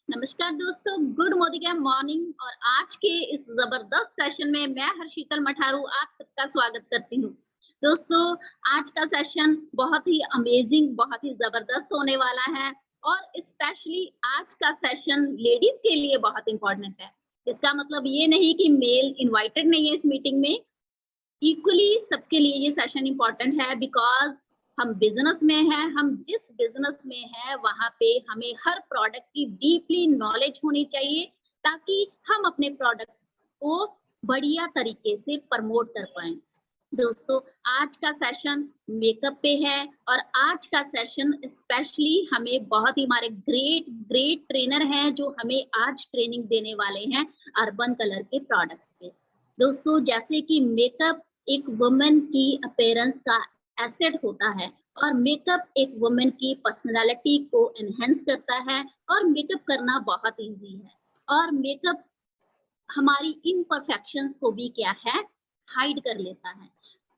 नमस्कार दोस्तों, good morning morning. और आज के इस ज़बरदस्त सेशन में मैं हर्षिता मठारू आप सबका स्वागत करती हूँ। दोस्तों, आज का सेशन बहुत ही अमेजिंग, बहुत ही ज़बरदस्त होने वाला है और स्पेशली आज का सेशन लेडीज़ के लिए बहुत इम्पोर्टेंट है। इसका मतलब ये नहीं कि मेल इनवाइटेड नहीं है इस मीटिंग में, इक्वली सबके लिए ये सेशन इम्पोर्टेंट है बिकॉज़ हम बिज़नेस में हैं, हम जिस बिज़नेस में हैं वहाँ पे हमें हर प्रोडक्ट की डीपली नॉलेज होनी चाहिए ताकि हम अपने प्रोडक्ट को बढ़िया तरीके से प्रमोट कर पाएँ। दोस्तों, आज का सेशन मेकअप पे है और आज का सेशन स्पेशली हमें बहुत ही हमारे ग्रेट ट्रेनर हैं जो हमें आज ट्रेनिंग देने वाले हैं अर्बन कलर के प्रोडक्ट पे। दोस्तों, जैसे कि मेकअप एक वुमन की अपीयरेंस का एसेट होता है और मेकअप एक वुमन की पर्सनैलिटी को एनहांस करता है और मेकअप करना बहुत ईज़ी है और मेकअप हमारी इम्परफेक्शंस को भी क्या है, हाइड कर लेता है।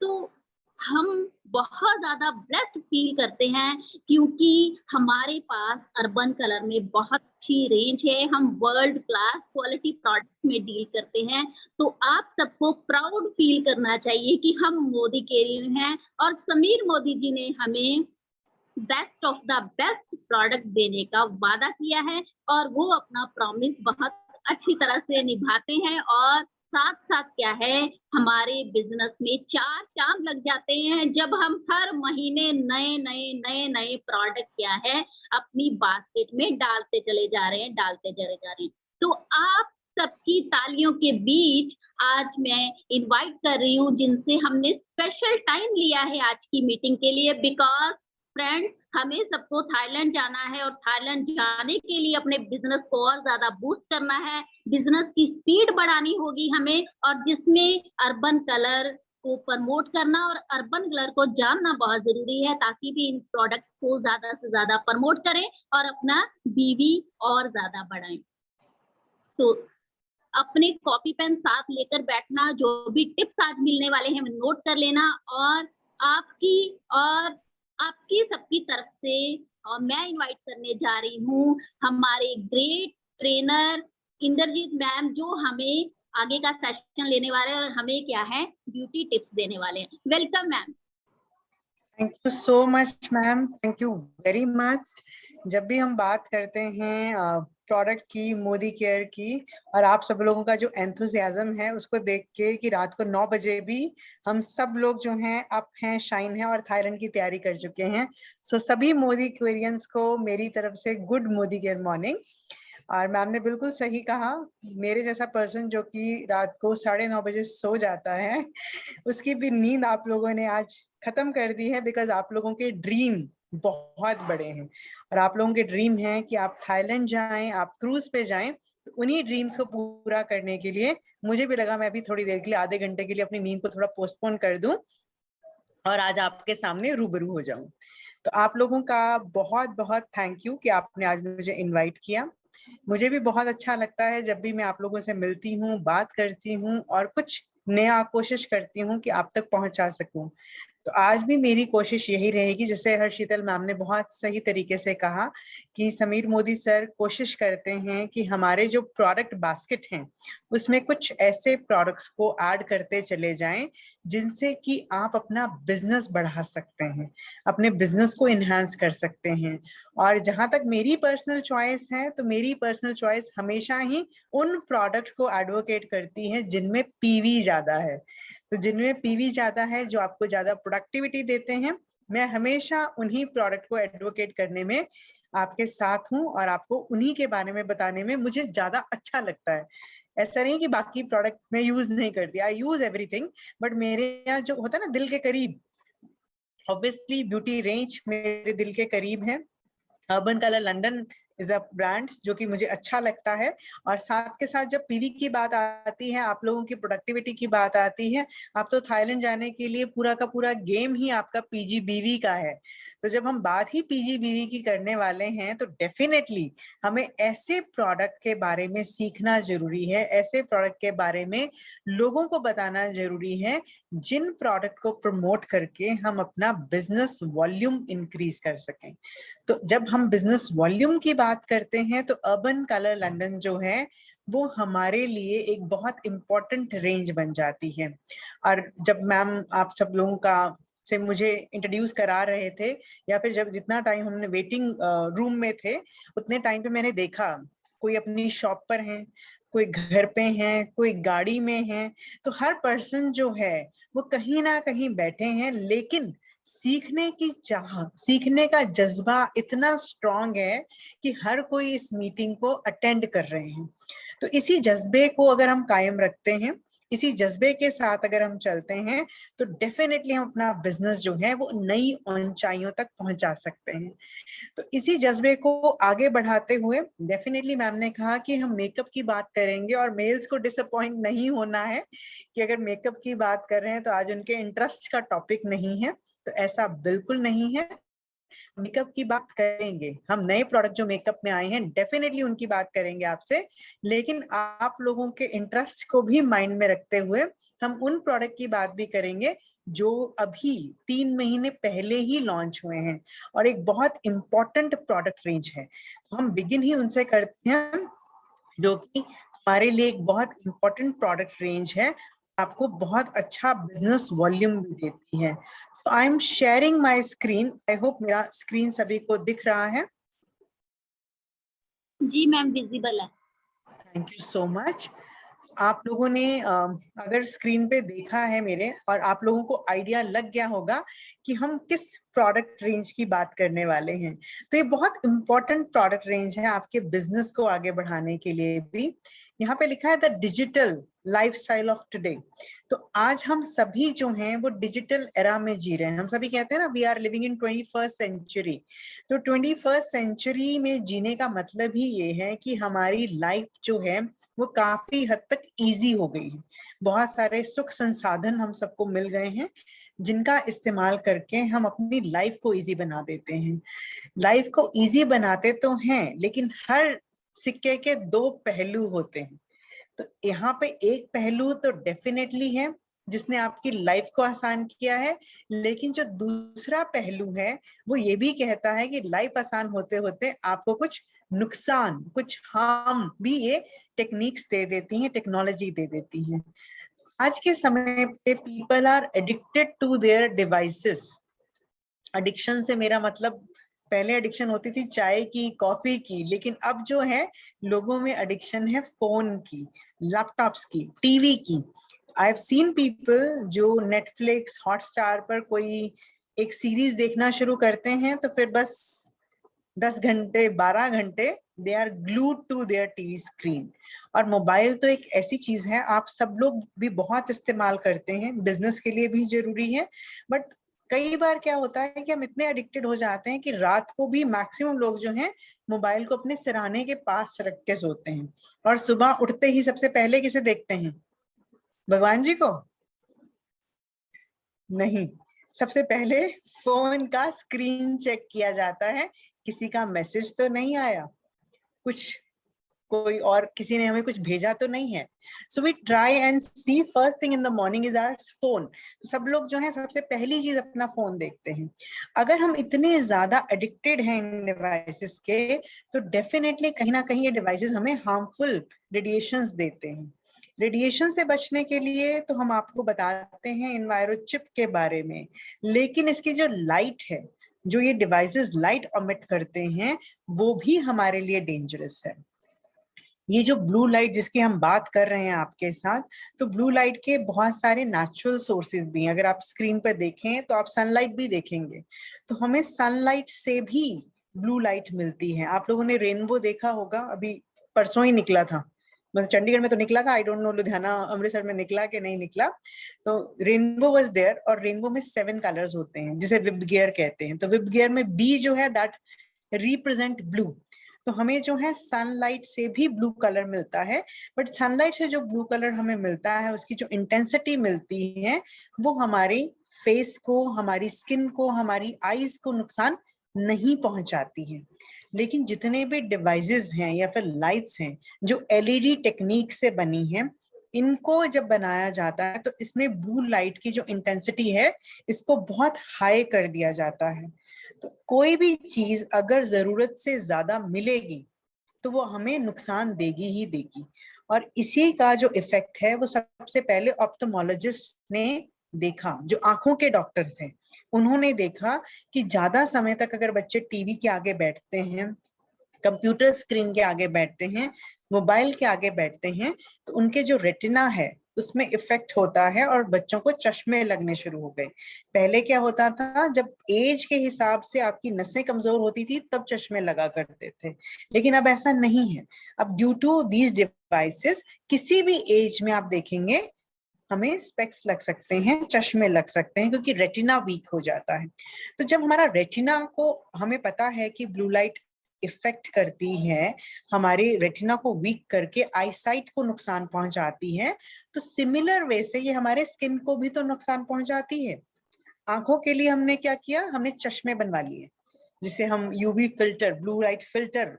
तो हम बहुत ज़्यादा ब्लेस्ड फ़ील करते हैं क्योंकि हमारे पास अर्बन कलर में बहुत अच्छी रेंज है, हम वर्ल्ड क्लास क्वालिटी प्रोडक्ट्स में डील करते हैं। तो आप सबको प्राउड फ़ील करना चाहिए कि हम मोदी कैरियर हैं और समीर मोदी जी ने हमें best of the best product देने का वादा किया है और वो अपना प्रॉमिस बहुत अच्छी तरह से निभाते हैं और साथ-साथ क्या है, हमारे बिज़नेस में 4 चाँद लग जाते हैं जब हम हर महीने नए प्रोडक्ट क्या है, अपनी बास्केट में डालते चले जा रहे हैं, डालते चले जा रहे हैं। तो आप सबकी तालियों के बीच आज मैं इनवाइट कर रही हूँ जिनसे हमने स्पेशल टाइम लिया है आज की मीटिंग के लिए बिकॉज़ फ्रेंड्स, हमें सबको थाईलैंड जाना है और थाईलैंड जाने के लिए अपने बिज़नेस को और ज़्यादा बूस्ट करना है। बिज़नेस की स्पीड बढ़ानी होगी हमें और जिसमें अर्बन कलर को प्रमोट करना और अर्बन कलर को जानना बहुत ज़रूरी है ताकि भी इन प्रोडक्ट्स को ज़्यादा से ज़्यादा प्रमोट करें और अपना बीवी और ज़्यादा बढ़ाएँ। तो अपने कॉपी पेन साथ लेकर बैठना, जो भी टिप्स आज मिलने वाले हैं नोट कर लेना और आपकी और आपकी सबकी तरफ से मैं इनवाइट करने जा रही हूँ हमारे ग्रेट ट्रेनर इंद्रजीत मैम जो हमें आगे का सेशन लेने वाले हैं और हमें क्या है ब्यूटी टिप्स देने वाले हैं। Welcome ma'am. Thank you so much ma'am, thank you very much. जब भी हम बात करते हैं प्रोडक्ट की, मोदी केयर की, और आप सब लोगों का जो एंथुसियाज्म है उसको देख के कि रात को 9 बजे भी हम सब लोग जो हैं अप हैं, शाइन है और थाईलैंड की तैयारी कर चुके हैं। सो सभी मोदी क्वेरियंस को मेरी तरफ से गुड मोदी केयर मॉर्निंग। और मैम ने बिल्कुल सही कहा, मेरे जैसा पर्सन जो कि रात को 9:30 बजे सो जाता है उसकी भी नींद आप लोगों ने आज खत्म कर दी है बिकॉज आप लोगों के ड्रीम बहुत बड़े हैं और आप लोगों के ड्रीम है कि आप थाईलैंड जाएं, आप क्रूज पे जाएं। तो उन्हीं ड्रीम्स को पूरा करने के लिए मुझे भी लगा मैं भी थोड़ी देर के लिए, आधे घंटे के लिए अपनी नींद को थोड़ा पोस्टपोन कर दूं और आज आपके सामने रूबरू हो जाऊं। तो आप लोगों का बहुत बहुत थैंक यू कि आपने आज मुझे इनवाइट किया। मुझे भी बहुत अच्छा लगता है जब भी मैं आप लोगों से मिलती हूँ, बात करती हूँ और कुछ नया कोशिश करती हूँ कि आप तक पहुंचा सकूं। तो आज भी मेरी कोशिश यही रहेगी, जैसे हर्षिता मैम ने बहुत सही तरीके से कहा कि समीर मोदी सर कोशिश करते हैं कि हमारे जो प्रोडक्ट बास्केट हैं उसमें कुछ ऐसे प्रोडक्ट्स को ऐड करते चले जाएं जिनसे कि आप अपना बिजनेस बढ़ा सकते हैं, अपने बिजनेस को इन्हांस कर सकते हैं। और जहां तक मेरी पर्सनल चॉइस है तो मेरी पर्सनल चॉइस हमेशा ही उन प्रोडक्ट को एडवोकेट करती है जिनमें पीवी ज्यादा है। तो जिनमें पीवी ज्यादा है, जो आपको ज्यादा प्रोडक्टिविटी देते हैं, मैं हमेशा उन्हीं प्रोडक्ट को एडवोकेट करने में आपके साथ हूं और आपको उन्हीं के बारे में बताने में मुझे ज्यादा अच्छा लगता है। ऐसा नहीं कि बाकी प्रोडक्ट में यूज नहीं करती, आई यूज एवरीथिंग, बट मेरे यहाँ जो होता है ना दिल के करीब, ऑब्वियसली ब्यूटी रेंज मेरे दिल के करीब है। Urban colour London is a brand जो कि मुझे अच्छा लगता है। और साथ के साथ जब पीवी की बात आती है, आप लोगों की प्रोडक्टिविटी की बात आती है, आप तो थाईलैंड जाने के लिए पूरा का पूरा गेम ही आपका पीजीबीवी का है। तो जब हम बात ही पीजीबीवी की करने वाले हैं तो डेफिनेटली हमें ऐसे प्रोडक्ट के बारे में सीखना जरूरी है, ऐसे प्रोडक्ट के बारे में लोगों को बताना जरूरी है जिन प्रोडक्ट को प्रमोट करके हम अपना बिजनेस वॉल्यूम इंक्रीज कर सकें। तो जब हम बिजनेस वॉल्यूम की बात करते हैं तो अर्बन कलर लंदन जो है वो हमारे लिए एक बहुत इम्पोर्टेंट रेंज बन जाती है। और जब मैम आप सब लोगों का से मुझे इंट्रोड्यूस करा रहे थे या फिर जब जितना टाइम हमने वेटिंग रूम में थे उतने टाइम पे मैंने देखा कोई अपनी शॉप पर है, कोई घर पे है, कोई गाड़ी में है, तो हर पर्सन जो है वो कहीं ना कहीं बैठे हैं, लेकिन सीखने की चाह, सीखने का जज्बा इतना स्ट्रांग है कि हर कोई इस मीटिंग को अटेंड कर रहे हैं। तो इसी जज्बे को अगर हम कायम रखते हैं, इसी जज्बे के साथ अगर हम चलते हैं तो डेफिनेटली हम अपना बिजनेस जो है वो नई ऊंचाइयों तक पहुंचा सकते हैं। तो इसी जज्बे को आगे बढ़ाते हुए डेफिनेटली मैम ने कहा कि हम मेकअप की बात करेंगे और मेल्स को डिसअपॉइंट नहीं होना है कि अगर मेकअप की बात कर रहे हैं तो आज उनके इंटरेस्ट का टॉपिक नहीं है, तो ऐसा बिल्कुल नहीं है। मेकअप की बात करेंगे, हम नए प्रोडक्ट जो मेकअप में आए हैं डेफिनेटली उनकी बात करेंगे आपसे, लेकिन आप लोगों के इंटरेस्ट को भी माइंड में रखते हुए हम उन प्रोडक्ट की बात भी करेंगे जो अभी 3 महीने पहले ही लॉन्च हुए हैं और एक बहुत इंपॉर्टेंट प्रोडक्ट रेंज है। तो हम बिगिन ही उनसे करते हैं जो कि हमारे लिए एक बहुत इंपॉर्टेंट प्रोडक्ट रेंज है, आपको बहुत अच्छा बिजनेस वॉल्यूम भी देती है। So I am sharing my screen. I hope मेरा स्क्रीन सभी को दिख रहा है। जी मैम विजिबल है। Thank you so much. आप लोगों ने अगर स्क्रीन पे देखा है मेरे और आप लोगों को आइडिया लग गया होगा कि हम किस प्रोडक्ट रेंज की बात करने वाले हैं, तो ये बहुत इंपॉर्टेंट प्रोडक्ट रेंज है आपके बिजनेस को आगे बढ़ाने के लिए भी। यहाँ पे लिखा है the digital lifestyle of today. तो आज हम सभी जो हैं वो डिजिटल एरा में जी रहे हैं। हम सभी कहते हैं ना we are living in 21st century. तो 21st सेंचुरी में जीने का मतलब ही ये है कि हमारी लाइफ जो है वो काफी हद तक इजी हो गई है। बहुत सारे सुख संसाधन हम सबको मिल गए हैं जिनका इस्तेमाल करके हम अपनी लाइफ को इजी बना देते हैं। लाइफ को इजी बनाते तो हैं, लेकिन हर सिक्के के 2 पहलू होते हैं। तो यहाँ पे एक पहलू तो डेफिनेटली है जिसने आपकी लाइफ को आसान किया है, लेकिन जो दूसरा पहलू है वो ये भी कहता है कि लाइफ आसान होते होते आपको कुछ नुकसान, कुछ हार्म भी ये टेक्निक्स दे देती हैं, टेक्नोलॉजी दे देती हैं। आज के समय पे people are addicted to their devices. Addiction से मेरा मतलब पहले एडिक्शन होती थी चाय की, कॉफी की, लेकिन अब जो है लोगों में एडिक्शन है फोन की, लैपटॉप्स की, टीवी की। आई हैव सीन पीपल जो नेटफ्लिक्स, हॉटस्टार पर कोई एक सीरीज देखना शुरू करते हैं तो फिर बस 10 घंटे, 12 घंटे they are glued to their TV screen. और मोबाइल तो एक ऐसी चीज है आप सब लोग भी बहुत इस्तेमाल करते हैं, बिजनेस के लिए भी जरूरी है, बट कई बार क्या होता है कि हम इतने एडिक्टेड हो जाते हैं कि रात को भी मैक्सिमम लोग जो हैं मोबाइल को अपने सिरहाने के पास रख के सोते हैं और सुबह उठते ही सबसे पहले किसे देखते हैं? भगवान जी को नहीं, सबसे पहले फोन का स्क्रीन चेक किया जाता है, किसी का मैसेज तो नहीं आया, कुछ कोई और किसी ने हमें कुछ भेजा तो नहीं है। So we try and see first thing in the morning is our phone. सब लोग जो है सबसे पहली चीज अपना फोन देखते हैं। अगर हम इतने ज्यादा एडिक्टेड हैं इन डिवाइसेस के, तो डेफिनेटली कहीं ना कहीं ये डिवाइसेस हमें हार्मफुल रेडिएशंस देते हैं। रेडिएशन से बचने के लिए तो हम आपको बताते हैं एनवायरोचिप के बारे में, लेकिन इसकी जो लाइट है, जो ये डिवाइसेस लाइट एमिट करते हैं, वो भी हमारे लिए डेंजरस है। ये जो ब्लू लाइट जिसकी हम बात कर रहे हैं आपके साथ, तो ब्लू लाइट के बहुत सारे नेचुरल सोर्सेज भी हैं। अगर आप स्क्रीन पर देखें तो आप सनलाइट भी देखेंगे, तो हमें सनलाइट से भी ब्लू लाइट मिलती है। आप लोगों ने रेनबो देखा होगा, अभी परसों ही निकला था, मतलब चंडीगढ़ में तो निकला था, I don't know Ludhiana Amritsar में निकला कि नहीं निकला। तो रेनबो वाज देयर और रेनबो में 7 कलर्स होते हैं जिसे विब गियर कहते हैं। तो विब गियर में बी जो है दैट रिप्रेजेंट ब्लू। तो हमें जो है सनलाइट से भी ब्लू कलर मिलता है, बट सनलाइट से जो ब्लू कलर हमें मिलता है उसकी जो इंटेंसिटी मिलती है वो हमारी फेस को, हमारी स्किन को, हमारी आईज को नुकसान नहीं पहुंचाती है। लेकिन जितने भी डिवाइसेस हैं या फिर लाइट्स हैं जो एलईडी टेक्निक से बनी हैं, इनको जब बनाया जाता है तो इसमें ब्लू लाइट की जो इंटेंसिटी है इसको बहुत हाई कर दिया जाता है। तो कोई भी चीज अगर जरूरत से ज्यादा मिलेगी तो वो हमें नुकसान देगी ही देगी, और इसी का जो इफेक्ट है वो सबसे पहले ऑप्थेमोलॉजिस्ट ने देखा, जो आंखों के डॉक्टर थे। उन्होंने देखा कि ज्यादा समय तक अगर बच्चे टीवी के आगे बैठते हैं, कंप्यूटर स्क्रीन के आगे बैठते हैं, मोबाइल के आगे बैठते हैं, तो उनके जो रेटिना है उसमें इफेक्ट होता है और बच्चों को चश्मे लगने शुरू हो गए। पहले क्या होता था, जब एज के हिसाब से आपकी नसें कमजोर होती थी तब चश्मे लगा करते थे, लेकिन अब ऐसा नहीं है। अब ड्यू टू दीज डिवाइसेस किसी भी एज में आप देखेंगे हमें स्पेक्स लग सकते हैं, चश्मे लग सकते हैं, क्योंकि रेटिना वीक हो जाता है। तो जब हमारा रेटिना को, हमें पता है कि ब्लू लाइट इफेक्ट करती है, हमारे रेटिना को वीक करके आईसाइट को नुकसान पहुंचाती है, तो सिमिलर वे से ये हमारे स्किन को भी तो नुकसान पहुंचाती है। आंखों के लिए हमने क्या किया, हमने चश्मे बनवा लिए, जिसे हम UV filter, blue light filter,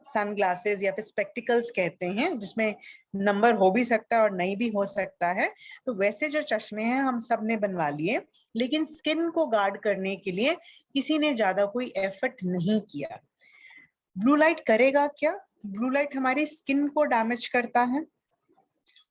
sunglasses या फिर स्पेक्टिकल्स कहते हैं, जिसमें नंबर हो भी सकता है और नहीं भी हो सकता है। तो वैसे जो चश्मे हैं हम सब ने बनवा लिए, लेकिन स्किन को गार्ड करने के लिए किसी ने ज्यादा कोई एफर्ट नहीं किया। ब्लू लाइट करेगा क्या? ब्लू लाइट हमारी स्किन को डैमेज करता है,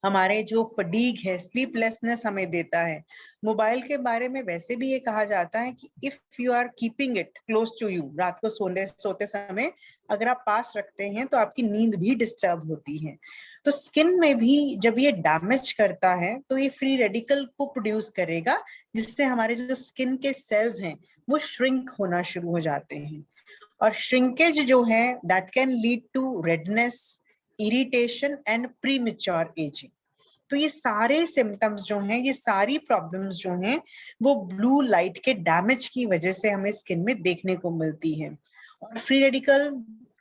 हमारे जो फटीग है, स्लीपलेसनेस हमें देता है। मोबाइल के बारे में वैसे भी ये कहा जाता है कि if you are keeping it close to you, रात को सोते समय अगर आप पास रखते हैं तो आपकी नींद भी डिस्टर्ब होती है। तो स्किन में भी जब ये डैमेज करता है तो ये फ्री रेडिकल को प्रोड्यूस करेगा, जिससे हमारे जो स्किन के सेल्स हैं वो श्रिंक होना शुरू हो जाते हैं, और श्रिंकेज जो है that can lead to redness, irritation and premature ageing. तो ये सारे सिम्टम्स जो हैं, ये सारी प्रॉब्लम्स जो हैं, वो ब्लू लाइट के डैमेज की वजह से हमें स्किन में देखने को मिलती है। और फ्री रेडिकल,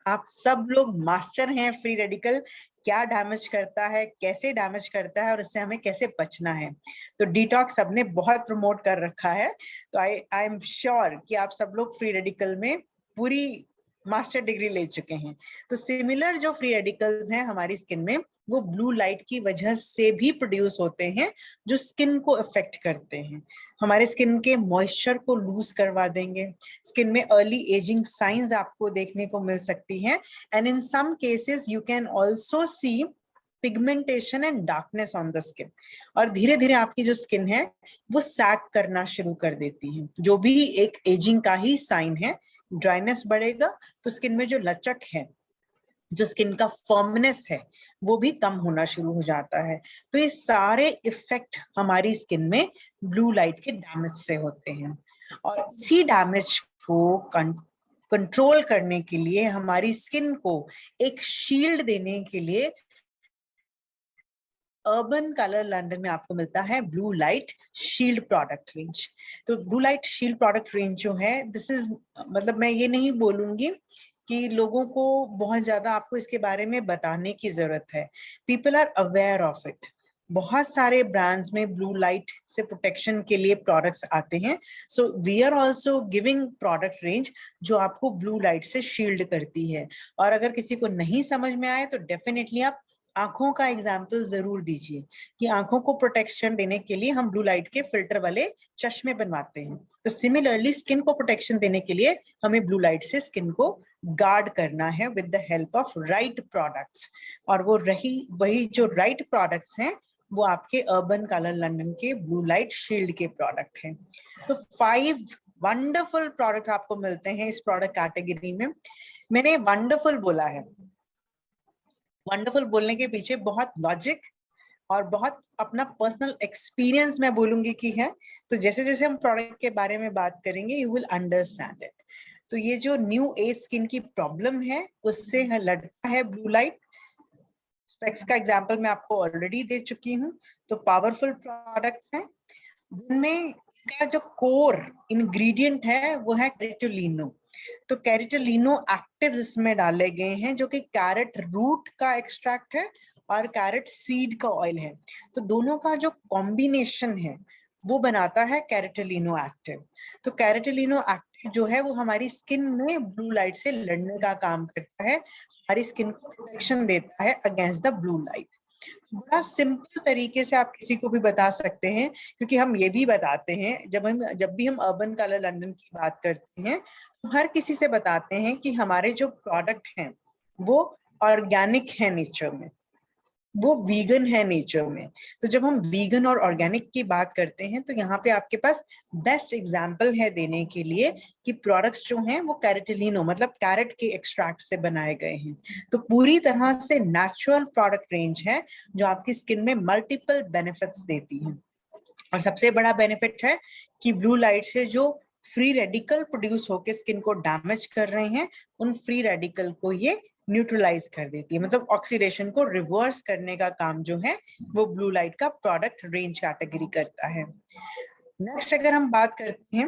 आप सब लोग मास्टर हैं फ्री रेडिकल क्या डैमेज करता है, कैसे डैमेज करता है, और इससे हमें कैसे बचना है। तो डिटॉक्स सबने बहुत प्रमोट कर रखा है, तो आई एम श्योर कि आप सब लोग फ्री रेडिकल में पूरी मास्टर डिग्री ले चुके हैं। तो सिमिलर जो फ्री रेडिकल्स हैं हमारी स्किन में, वो ब्लू लाइट की वजह से भी प्रोड्यूस होते हैं, जो स्किन को अफेक्ट करते हैं, हमारे स्किन के मॉइस्चर को लूज करवा देंगे, स्किन में अर्ली एजिंग साइंस आपको देखने को मिल सकती हैं, and in some cases you can also see pigmentation and darkness on the skin. और धीरे धीरे आपकी जो स्किन है वो सैग करना शुरू कर देती है, जो भी एक एजिंग का ही साइन है। ड्राइनेस बढ़ेगा तो स्किन में जो लचक है, जो स्किन का फर्मनेस है, वो भी कम होना शुरू हो जाता है। तो ये सारे इफेक्ट हमारी स्किन में ब्लू लाइट के डैमेज से होते हैं, और इसी डैमेज को कंट्रोल करने के लिए, हमारी स्किन को एक शील्ड देने के लिए, अर्बन कलर लंदन में आपको मिलता है blue light shield product range. तो blue light shield product range जो है, दिस इज, मतलब मैं ये नहीं बोलूंगी कि लोगों को बहुत ज्यादा आपको इसके बारे में बताने की जरूरत है, people are aware of it. बहुत सारे ब्रांड्स में ब्लू लाइट से प्रोटेक्शन के लिए प्रोडक्ट्स आते हैं, so we are also giving product range जो आपको ब्लू लाइट से शील्ड करती है। और अगर किसी को नहीं समझ में आए तो डेफिनेटली आप आंखों का एग्जाम्पल जरूर दीजिए, कि आंखों को प्रोटेक्शन देने के लिए हम ब्लू लाइट के फिल्टर वाले चश्मे बनवाते हैं। तो सिमिलरली स्किन को प्रोटेक्शन देने के लिए हमें ब्लू लाइट से स्किन को गार्ड करना है with the help of right products. और वो वही जो राइट प्रोडक्ट्स हैं वो आपके अर्बन कलर लंदन के ब्लू लाइट शील्ड के प्रोडक्ट हैं। तो 5 वंडरफुल प्रोडक्ट आपको मिलते हैं इस प्रोडक्ट कैटेगरी में। मैंने वंडरफुल बोला है, वंडरफुल बोलने के पीछे बहुत लॉजिक और बहुत अपना पर्सनल एक्सपीरियंस मैं बोलूंगी कि है। तो जैसे जैसे हम प्रोडक्ट के बारे में बात करेंगे यू विल अंडरस्टैंड इट। तो ये जो न्यू एज स्किन की प्रॉब्लम है उससे लड़ता है ब्लू लाइट। स्पेक्स का एग्जांपल मैं आपको ऑलरेडी दे चुकी हूँ। तो पावरफुल प्रोडक्ट्स हैं, जिनमें का जो कोर इंग्रेडिएंट है वो है कैरोटीनो। तो कैरोटीनो एक्टिव्स इसमें डाले गए हैं, जो कि कैरेट रूट का एक्सट्रैक्ट है और कैरेट सीड का ऑयल है। तो दोनों का जो कॉम्बिनेशन है वो बनाता है कैरोटीनो एक्टिव। तो कैरोटीनो एक्टिव जो है वो हमारी स्किन में ब्लू लाइट से लड़ने का काम करता है, हमारी स्किन को प्रोटेक्शन देता है अगेंस्ट द ब्लू लाइट। बड़ा सिंपल तरीके से आप किसी को भी बता सकते हैं, क्योंकि हम ये भी बताते हैं जब भी हम अर्बन कलर लंदन की बात करते हैं तो हर किसी से बताते हैं कि हमारे जो प्रोडक्ट हैं वो ऑर्गेनिक है नेचर में, वो वीगन है नेचर में। तो जब हम वीगन और ऑर्गेनिक की बात करते हैं तो यहाँ पे आपके पास बेस्ट एग्जांपल है देने के लिए कि प्रोडक्ट्स जो हैं वो कैरेटिलिनो मतलब कैरेट के एक्सट्रैक्ट से बनाए गए हैं। तो पूरी तरह से नेचुरल प्रोडक्ट रेंज है जो आपकी स्किन में मल्टीपल बेनिफिट्स देती है। और सबसे बड़ा बेनिफिट है कि ब्लू लाइट से जो फ्री रेडिकल प्रोड्यूस होकर स्किन को डैमेज कर रहे हैं उन फ्री रेडिकल को ये न्यूट्रलाइज कर देती है, मतलब ऑक्सीडेशन को रिवर्स करने का काम जो है वो ब्लू लाइट का प्रोडक्ट रेंज कैटेगरी करता है। नेक्स्ट अगर हम बात करते हैं,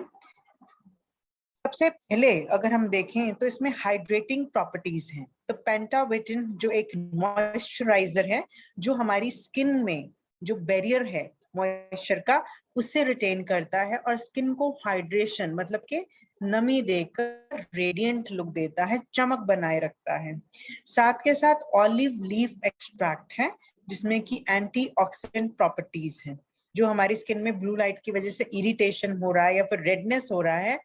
सबसे पहले अगर हम देखें तो इसमें हाइड्रेटिंग प्रॉपर्टीज हैं। तो पेंटाविटिन जो एक मॉइस्चराइजर है जो हमारी स्किन में जो बैरियर है मॉइस्चर का उसे रिटेन करता है और स्किन को हाइड्रेशन मतलब के नमी देकर रेडिएंट लुक देता है, चमक बनाए रखता है। साथ के साथ ऑलिव लीफ एक्सट्रैक्ट है जिसमें कि एंटीऑक्सीडेंट प्रॉपर्टीज हैं जो हमारी स्किन में ब्लू लाइट की वजह से इरिटेशन हो रहा है या फिर रेडनेस हो रहा है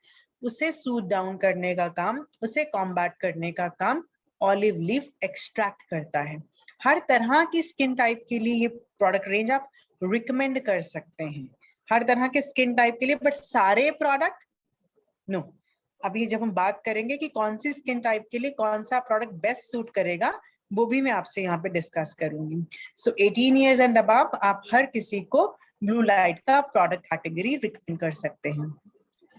उसे सूद डाउन करने का काम, उसे कॉम्बैट करने का काम ऑलिव लीफ एक्सट्रैक्ट करता है। हर तरह की स्किन टाइप के लिए ये प्रोडक्ट रेंज आप रिकमेंड कर सकते हैं, हर तरह के स्किन टाइप के लिए, बट सारे प्रोडक्ट नो। अभी जब हम बात करेंगे कि कौन सी स्किन टाइप के लिए कौन सा प्रोडक्ट बेस्ट सूट करेगा वो भी मैं आपसे यहाँ पे डिस्कस करूंगी। सो 18 इयर्स एंड अबव आप हर किसी को ब्लू लाइट का प्रोडक्ट कैटेगरी रिकमेंड कर सकते हैं।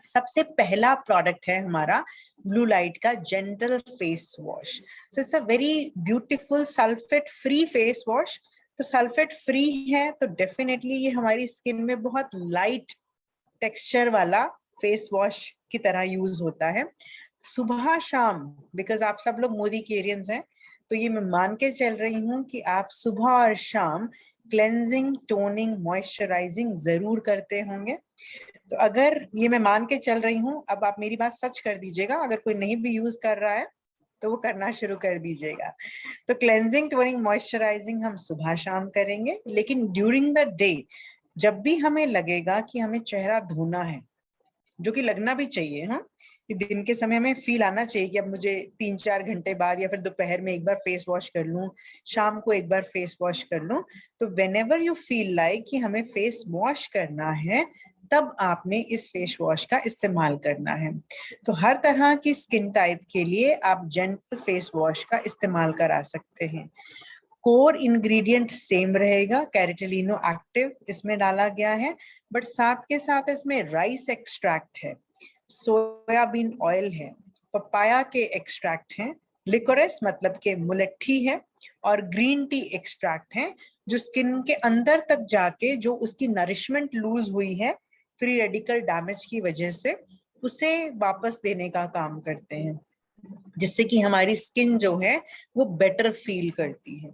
सबसे पहला प्रोडक्ट है हमारा ब्लू लाइट का gentle face wash. So it's a very beautiful sulphate free face wash. तो सल्फेट फ्री है तो डेफिनेटली ये हमारी स्किन में बहुत लाइट टेक्सचर वाला फेस वॉश की तरह यूज होता है सुबह शाम, बिकॉज आप सब लोग मोदी के एरियंस हैं तो ये मैं मान के चल रही हूँ कि आप सुबह और शाम क्लेंजिंग, टोनिंग, मॉइस्चराइजिंग जरूर करते होंगे। तो अगर ये मैं मान के चल रही हूँ, अब आप मेरी बात सच कर दीजिएगा, अगर कोई नहीं भी यूज कर रहा है तो वो करना शुरू कर दीजिएगा। तो क्लेंजिंग, टोनिंग, मॉइस्चराइजिंग हम सुबह शाम करेंगे, लेकिन ड्यूरिंग द डे जब भी हमें लगेगा कि हमें चेहरा धोना है, जो कि लगना भी चाहिए, हाँ, कि दिन के समय में फील आना चाहिए कि अब मुझे 3-4 घंटे बाद या फिर दोपहर में एक बार फेस वॉश कर लूं, शाम को एक बार फेस वॉश कर लूं। तो व्हेनेवर यू फील लाइक कि हमें फेस वॉश करना है तब आपने इस फेस वॉश का इस्तेमाल करना है। तो हर तरह की स्किन टाइप के लिए आप जेंटल फेस वॉश का इस्तेमाल करा सकते हैं। कोर इंग्रेडिएंट सेम रहेगा, कैरेटिलिनो एक्टिव इसमें डाला गया है, बट साथ के साथ इसमें राइस एक्सट्रैक्ट है, सोयाबीन ऑयल है, पपाया के एक्सट्रैक्ट हैं, लिकोरेस मतलब के मुलट्ठी है और ग्रीन टी एक्सट्रैक्ट है जो स्किन के अंदर तक जाके जो उसकी नरिशमेंट लूज हुई है फ्री रेडिकल डैमेज की वजह से उसे वापस देने का काम करते हैं, जिससे कि हमारी स्किन जो है वो बेटर फील करती है।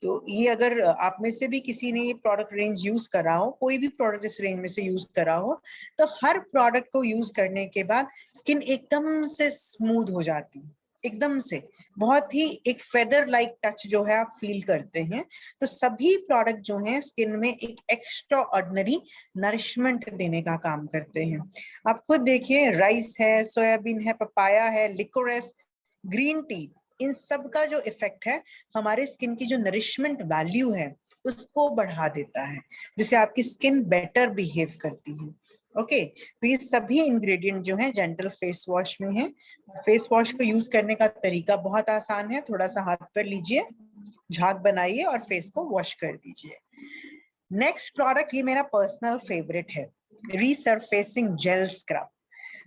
तो ये अगर आप में से भी किसी ने ये प्रोडक्ट रेंज यूज करा हो, कोई भी प्रोडक्ट इस रेंज में से यूज करा हो, तो हर प्रोडक्ट को यूज करने के बाद स्किन एकदम से स्मूथ हो जाती है, एकदम से बहुत ही एक फेदर लाइक टच जो है आप फील करते हैं। तो सभी प्रोडक्ट जो हैं स्किन में एक एक्स्ट्रा ऑर्डिनरी नरिशमेंट देने का काम करते हैं। आप खुद देखिए, राइस है, सोयाबीन है, पपाया है, लिकोरेस, ग्रीन टी, इन सब का जो इफेक्ट है हमारे स्किन की जो नरिशमेंट वैल्यू है उसको बढ़ा देता है, जिससे आपकी स्किन बेटर बिहेव करती है। ओके, तो ये सभी इंग्रेडिएंट जो हैं जेंटल फेस वॉश में है। फेस वॉश को यूज करने का तरीका बहुत आसान है, थोड़ा सा हाथ पर लीजिए, झाग बनाइए और फेस को वॉश कर दीजिए। नेक्स्ट प्रोडक्ट ये मेरा पर्सनल फेवरेट है, रीसरफेसिंग जेल स्क्रब।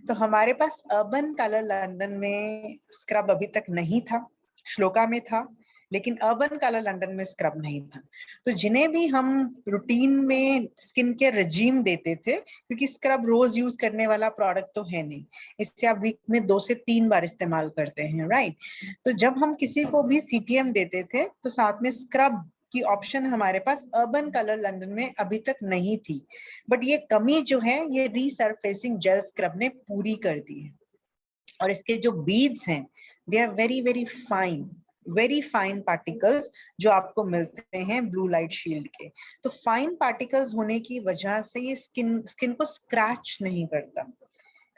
तो हमारे पास अर्बन कलर लंदन में स्क्रब अभी तक नहीं था, श्लोका में था, लेकिन अर्बन कलर लंदन में स्क्रब नहीं था। तो जिन्हें भी हम रूटीन में स्किन केयर रेजीम देते थे, क्योंकि स्क्रब रोज यूज करने वाला प्रोडक्ट तो है नहीं, इससे आप वीक में 2 से 3 बार इस्तेमाल करते हैं, राइट। तो जब हम किसी को भी सीटीएम देते थे तो साथ में स्क्रब की ऑप्शन हमारे पास अर्बन कलर लंदन में अभी तक नहीं थी, बट ये कमी जो है ये रीसरफेसिंग जेल स्क्रब ने पूरी कर दी है। और इसके जो बीड्स हैं they are very very fine, very fine particles जो आपको मिलते हैं ब्लू लाइट शील्ड के। तो फाइन पार्टिकल्स होने की वजह से ये स्किन को स्क्रैच नहीं करता।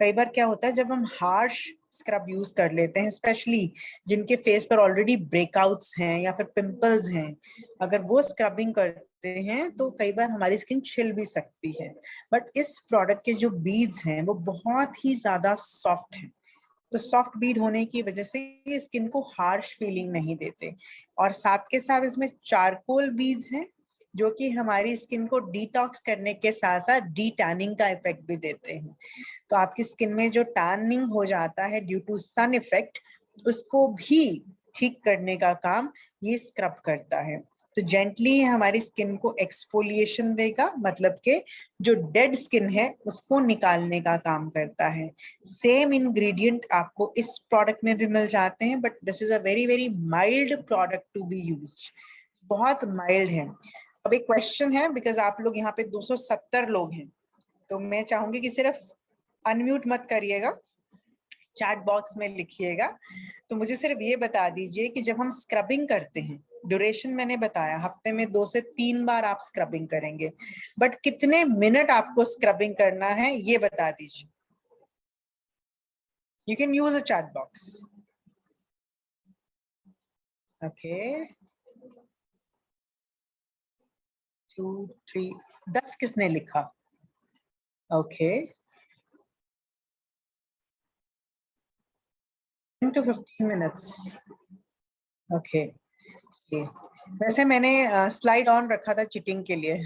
कई बार क्या होता है जब हम हार्श स्क्रब यूज कर लेते हैं, स्पेशली जिनके फेस पर ऑलरेडी ब्रेकआउट्स हैं या फिर पिंपल्स हैं, अगर वो स्क्रबिंग करते हैं तो कई बार हमारी स्किन छिल भी सकती है। बट इस प्रोडक्ट के जो बीड्स हैं वो बहुत ही ज्यादा सॉफ्ट हैं, तो सॉफ्ट बीड होने की वजह से ये स्किन को हार्श फीलिंग नहीं देते। और साथ के साथ इसमें चारकोल बीड्स हैं जो कि हमारी स्किन को डिटॉक्स करने के साथ साथ डी टैनिंग का इफेक्ट भी देते हैं। तो आपकी स्किन में जो टैनिंग हो जाता है ड्यू टू सन इफेक्ट, उसको भी ठीक करने का काम ये स्क्रब करता है। तो जेंटली हमारी स्किन को एक्सफोलिएशन देगा, मतलब के जो डेड स्किन है उसको निकालने का काम करता है। सेम इंग्रेडिएंट आपको इस प्रोडक्ट में भी मिल जाते हैं, but this is a very very mild product to be used, बहुत माइल्ड है। अब एक क्वेश्चन है, बिकॉज आप लोग यहाँ पे 270 लोग हैं, तो मैं चाहूंगी कि सिर्फ अनम्यूट मत करिएगा, चैट बॉक्स में लिखिएगा। तो मुझे सिर्फ ये बता दीजिए कि जब हम स्क्रबिंग करते हैं, ड्यूरेशन मैंने बताया हफ्ते में 2 से 3 बार आप स्क्रबिंग करेंगे, बट कितने मिनट आपको स्क्रबिंग करना है ये बता दीजिए। You can use a chat box. Okay, 2 3 10 किसने लिखा? Okay, 10 to 15 minutes. ओके, वैसे मैंने स्लाइड ऑन रखा था चीटिंग के लिए।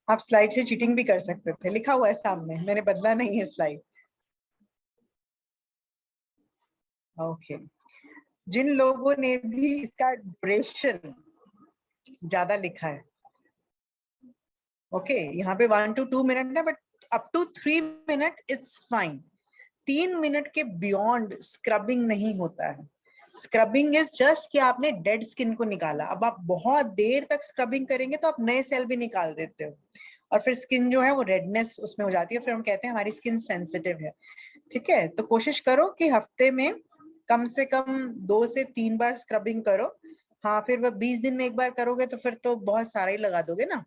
आप स्लाइड से चीटिंग भी कर सकते थे, लिखा हुआ है सामने, मैंने बदला नहीं है स्लाइड। ओके, जिन लोगों ने भी इसका ड्यूरेशन ज्यादा लिखा है, ओके, यहाँ पे 1 to 2 मिनट है, but up to 3 minute it's fine. 3 minute के बियॉन्ड स्क्रबिंग नहीं होता है। स्क्रबिंग इज जस्ट कि आपने डेड स्किन को निकाला। अब आप बहुत देर तक स्क्रबिंग करेंगे तो आप नए सेल भी निकाल देते हो, और फिर स्किन जो है वो रेडनेस उसमें हो जाती है, फिर हम कहते हैं हमारी स्किन सेंसिटिव है। ठीक है, तो कोशिश करो कि हफ्ते में कम से कम 2 से 3 बार स्क्रबिंग करो। हाँ, फिर वह 20 दिन में एक बार करोगे तो फिर तो बहुत सारा ही लगा दोगे ना,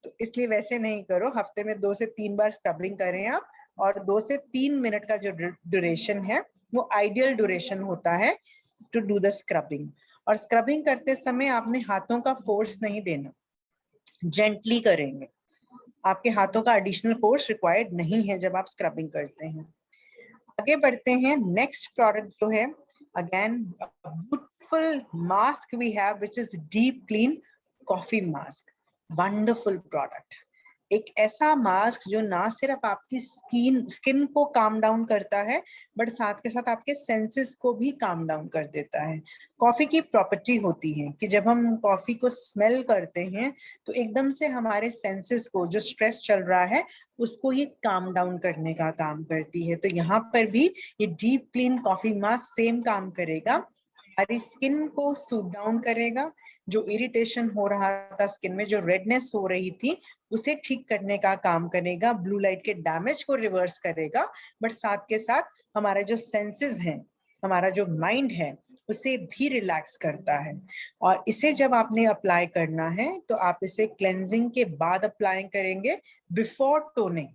तो इसलिए वैसे नहीं करो, हफ्ते में 2 से 3 बार स्क्रबिंग करें आप। और 2 से 3 मिनट का जो ड्यूरेशन है वो आइडियल ड्यूरेशन होता है टू डू द स्क्रबिंग। और स्क्रबिंग करते समय आपने हाथों का फोर्स नहीं देना, जेंटली करेंगे। आपके हाथों का एडिशनल फोर्स रिक्वायर्ड नहीं है जब आप स्क्रबिंग करते हैं। आगे बढ़ते हैं, नेक्स्ट प्रोडक्ट जो है, again beautiful mask we have which is deep clean coffee mask. Wonderful product, एक ऐसा मास्क जो ना सिर्फ आपकी स्किन को काम डाउन करता है, बट साथ के साथ आपके सेंसेस को भी काम डाउन कर देता है। कॉफी की प्रॉपर्टी होती है कि जब हम कॉफी को स्मेल करते हैं तो एकदम से हमारे सेंसेस को, जो स्ट्रेस चल रहा है, उसको ये काम डाउन करने का काम करती है। तो यहाँ पर भी ये deep clean coffee mask same काम करेगा, हमारी स्किन को सूट डाउन करेगा। जो इरिटेशन हो रहा था स्किन में, जो रेडनेस हो रही थी, उसे ठीक करने का काम करेगा, ब्लू लाइट के डैमेज को रिवर्स करेगा, बट साथ के साथ हमारा जो सेंसेस है, हमारा जो माइंड है, उसे भी रिलैक्स करता है। और इसे जब आपने अप्लाई करना है तो आप इसे क्लेंजिंग के बाद अप्लाई करेंगे, बिफोर टोनिंग।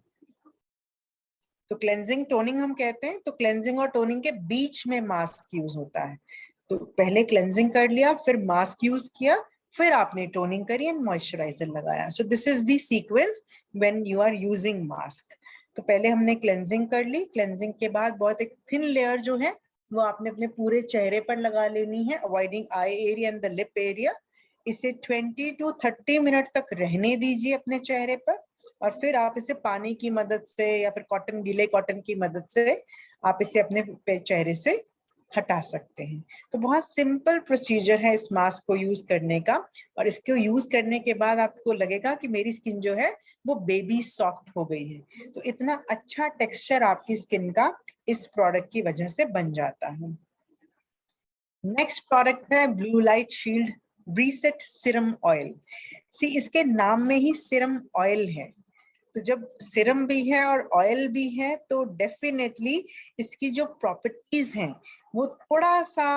तो क्लेंजिंग टोनिंग हम कहते हैं, तो क्लेंजिंग और टोनिंग के बीच में मास्क यूज होता है। तो पहले क्लेंजिंग कर लिया, फिर मास्क यूज किया, फिर आपने टोनिंग करी एंड मॉइस्चराइजर लगाया। So this is the sequence when you are using mask. तो पहले हमने क्लेंजिंग कर ली, क्लेंजिंग के बाद बहुत एक थिन लेयर जो है वो आपने अपने पूरे चेहरे पर लगा लेनी है, avoiding eye area and the lip area. इसे 20 to 30 मिनट तक रहने दीजिए अपने चेहरे पर, और फिर आप इसे पानी की मदद से या फिर कॉटन, गीले कॉटन की मदद से आप इसे अपने चेहरे से हटा सकते हैं। तो बहुत सिंपल प्रोसीजर है इस मास्क को यूज करने का, और इसको यूज करने के बाद आपको लगेगा कि मेरी स्किन जो है वो बेबी सॉफ्ट हो गई है। तो इतना अच्छा टेक्सचर आपकी स्किन का इस प्रोडक्ट की वजह से बन जाता है। नेक्स्ट प्रोडक्ट है blue light shield reset serum oil. See, इसके नाम में ही सीरम ऑयल है, तो जब सीरम भी है और ऑयल भी है तो डेफिनेटली इसकी जो प्रॉपर्टीज हैं वो थोड़ा सा